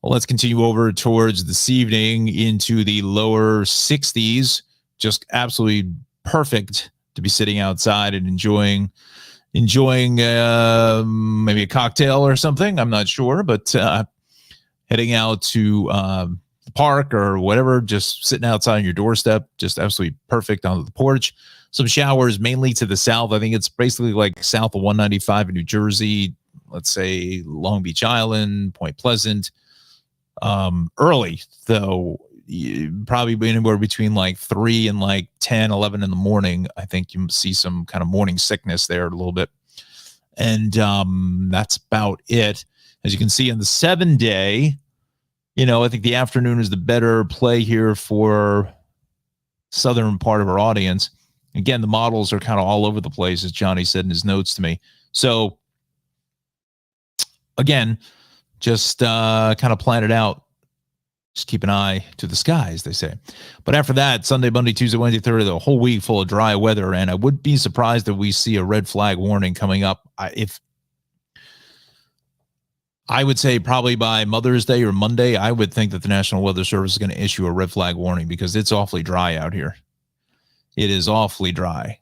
Well, let's continue over towards this evening into the lower 60s. Just absolutely perfect to be sitting outside and enjoying maybe a cocktail or something. I'm not sure, but heading out to the park or whatever, just sitting outside on your doorstep, just absolutely perfect on the porch. Some showers mainly to the south. I think it's basically like south of 195 in New Jersey, let's say Long Beach Island, Point Pleasant. Early, though, probably anywhere between like 3 and like 10, 11 in the morning. I think you see some kind of morning sickness there a little bit. And that's about it. As you can see in the 7-day, I think the afternoon is the better play here for southern part of our audience. Again, the models are kind of all over the place, as Johnny said in his notes to me. So, again, just kind of plan it out. Just keep an eye to the skies, they say. But after that, Sunday, Monday, Tuesday, Wednesday, Thursday, the whole week full of dry weather. And I would be surprised if we see a red flag warning coming up. If I would say probably by Mother's Day or Monday, I would think that the National Weather Service is going to issue a red flag warning because it's awfully dry out here. It is awfully dry.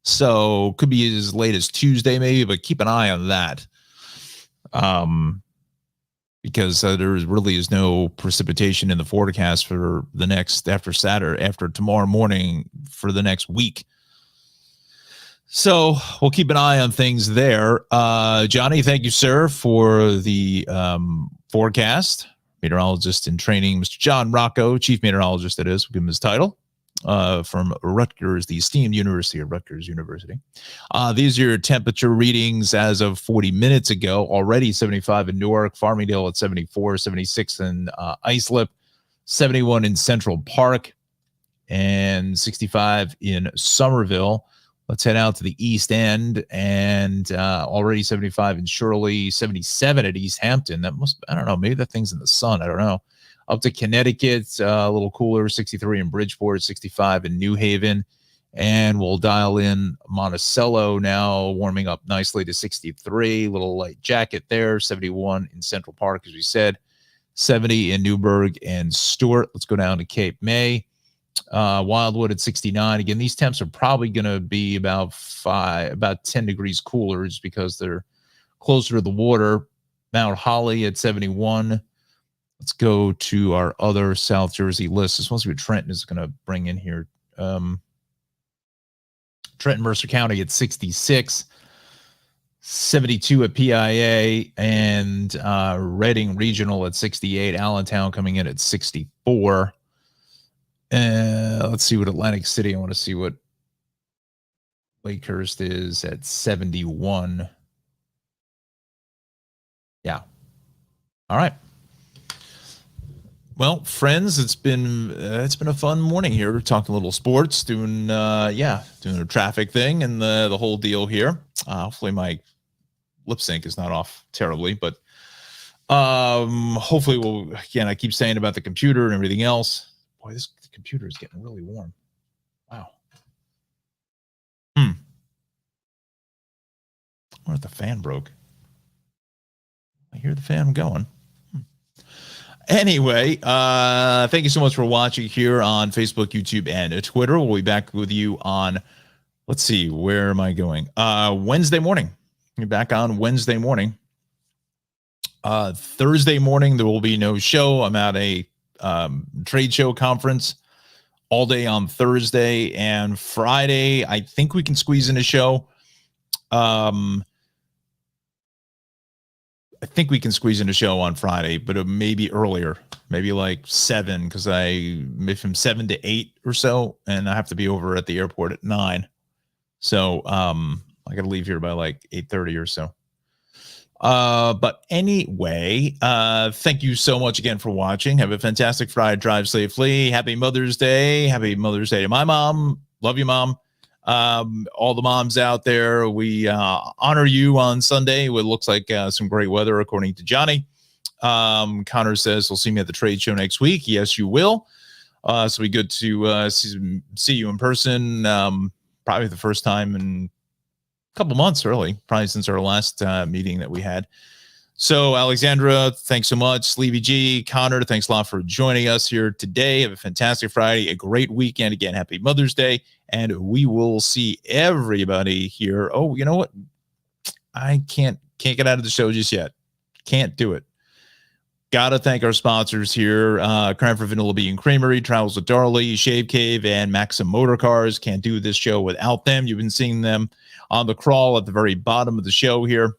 So could be as late as Tuesday maybe, but keep an eye on that. Because there really is no precipitation in the forecast for the next, after tomorrow morning for the next week. So we'll keep an eye on things there. Johnny, thank you, sir, for the forecast. Meteorologist in training, Mr. Jon Rocco, chief meteorologist, that is, we'll give him his title, from Rutgers, the esteemed University of Rutgers University. These are your temperature readings as of 40 minutes ago. Already 75 in Newark, Farmingdale at 74, 76 in Islip, 71 in Central Park, and 65 in Somerville. Let's head out to the East End, and already 75 in Shirley, 77 at East Hampton. I don't know, maybe that thing's in the sun. I don't know. Up to Connecticut, a little cooler, 63 in Bridgeport, 65 in New Haven. And we'll dial in Monticello now, warming up nicely to 63. Little light jacket there, 71 in Central Park, as we said, 70 in Newburgh and Stewart. Let's go down to Cape May. Wildwood at 69. Again, these temps are probably going to be about 10 degrees cooler just because they're closer to the water. Mount Holly at 71. Let's go to our other South Jersey list. This one's what Trenton is going to bring in here. Trenton, Mercer County at 66, 72 at PIA, and Reading Regional at 68. Allentown coming in at 64. Let's see what Atlantic City. I want to see what Lakehurst is at 71. Yeah. All right. Well, friends, it's been a fun morning here. Talking a little sports, doing a traffic thing and the whole deal here. Hopefully my lip sync is not off terribly, but hopefully we'll. Again, I keep saying about the computer and everything else. Boy, this computer is getting really warm. Wow. I wonder if the fan broke. I hear the fan going. Anyway, thank you so much for watching here on Facebook, YouTube, and Twitter. We'll be back with you on, let's see, where am I going? Wednesday morning. We'll be back on Wednesday morning. Thursday morning, there will be no show. I'm at a trade show conference all day on Thursday, and Friday, I think we can squeeze in a show. I think we can squeeze in a show on Friday, but maybe earlier, maybe like 7, because maybe from 7 to 8 or so, and I have to be over at the airport at 9. So I got to leave here by like 8:30 or so. But anyway, thank you so much again for watching. Have a fantastic Friday. Drive safely. Happy Mother's Day. Happy Mother's Day to my mom. Love you, Mom. All the moms out there, we honor you on Sunday. It looks like some great weather, according to Johnny. Connor says he'll see me at the trade show next week. Yes, you will. So it'll be good to see you in person. Probably the first time in a couple months, really, probably since our last meeting that we had. So, Alexandra, thanks so much. Sleepy G, Connor, thanks a lot for joining us here today. Have a fantastic Friday, a great weekend. Again, happy Mother's Day. And we will see everybody here. Oh, you know what? I can't get out of the show just yet. Can't do it. Gotta thank our sponsors here. Cranford Vanilla Bean Creamery, Travels with Darley, Shave Cave, and Maxim Motor Cars. Can't do this show without them. You've been seeing them on the crawl at the very bottom of the show here.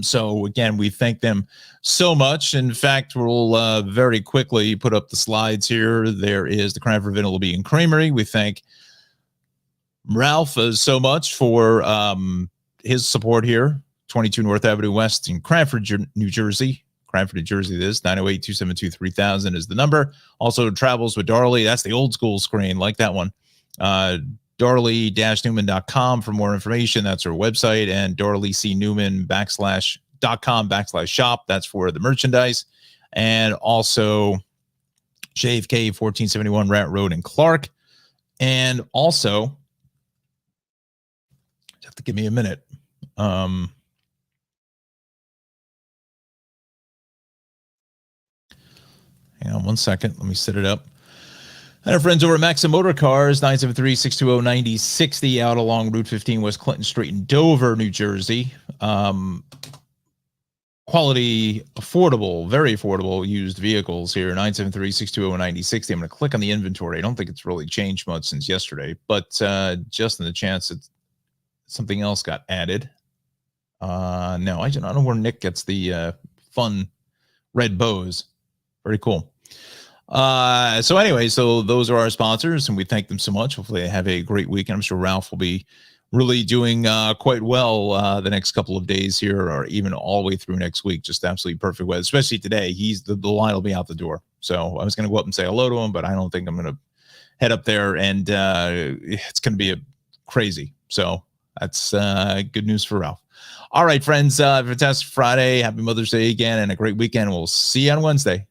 So again, we thank them so much. In fact, we'll very quickly put up the slides here. There is the Cranford Vanilla Bean Creamery. We thank Ralph so much for his support here. 22 North Avenue West in Cranford, New Jersey. Cranford, New Jersey, this 908-272-3000 is the number. Also, Travels with Darley. That's the old school screen, like that one. Darley-Newman.com for more information. That's our website. And DarleyCNewman.com/shop. That's for the merchandise. And also JFK 1471 Rat Road in Clark. And also, you have to give me a minute. Hang on 1 second. Let me set it up. And our friends over at Maxim Motor Cars, 973-620-9060 out along Route 15 West Clinton Street in Dover, New Jersey. Quality, affordable, very affordable used vehicles here, 973-620-9060. I'm going to click on the inventory. I don't think it's really changed much since yesterday, but just in the chance that something else got added. No, I don't know where Nick gets the fun red bows. Very cool. So anyway, so those are our sponsors, and we thank them so much. Hopefully they have a great weekend. I'm sure Ralph will be really doing quite well the next couple of days here, or even all the way through next week. Just absolutely perfect weather, especially today. The line will be out the door. So I was going to go up and say hello to him, but I don't think I'm going to head up there, and it's going to be crazy. So that's good news for Ralph. All right, friends, fantastic Friday. Happy Mother's Day again, and a great weekend. We'll see you on Wednesday.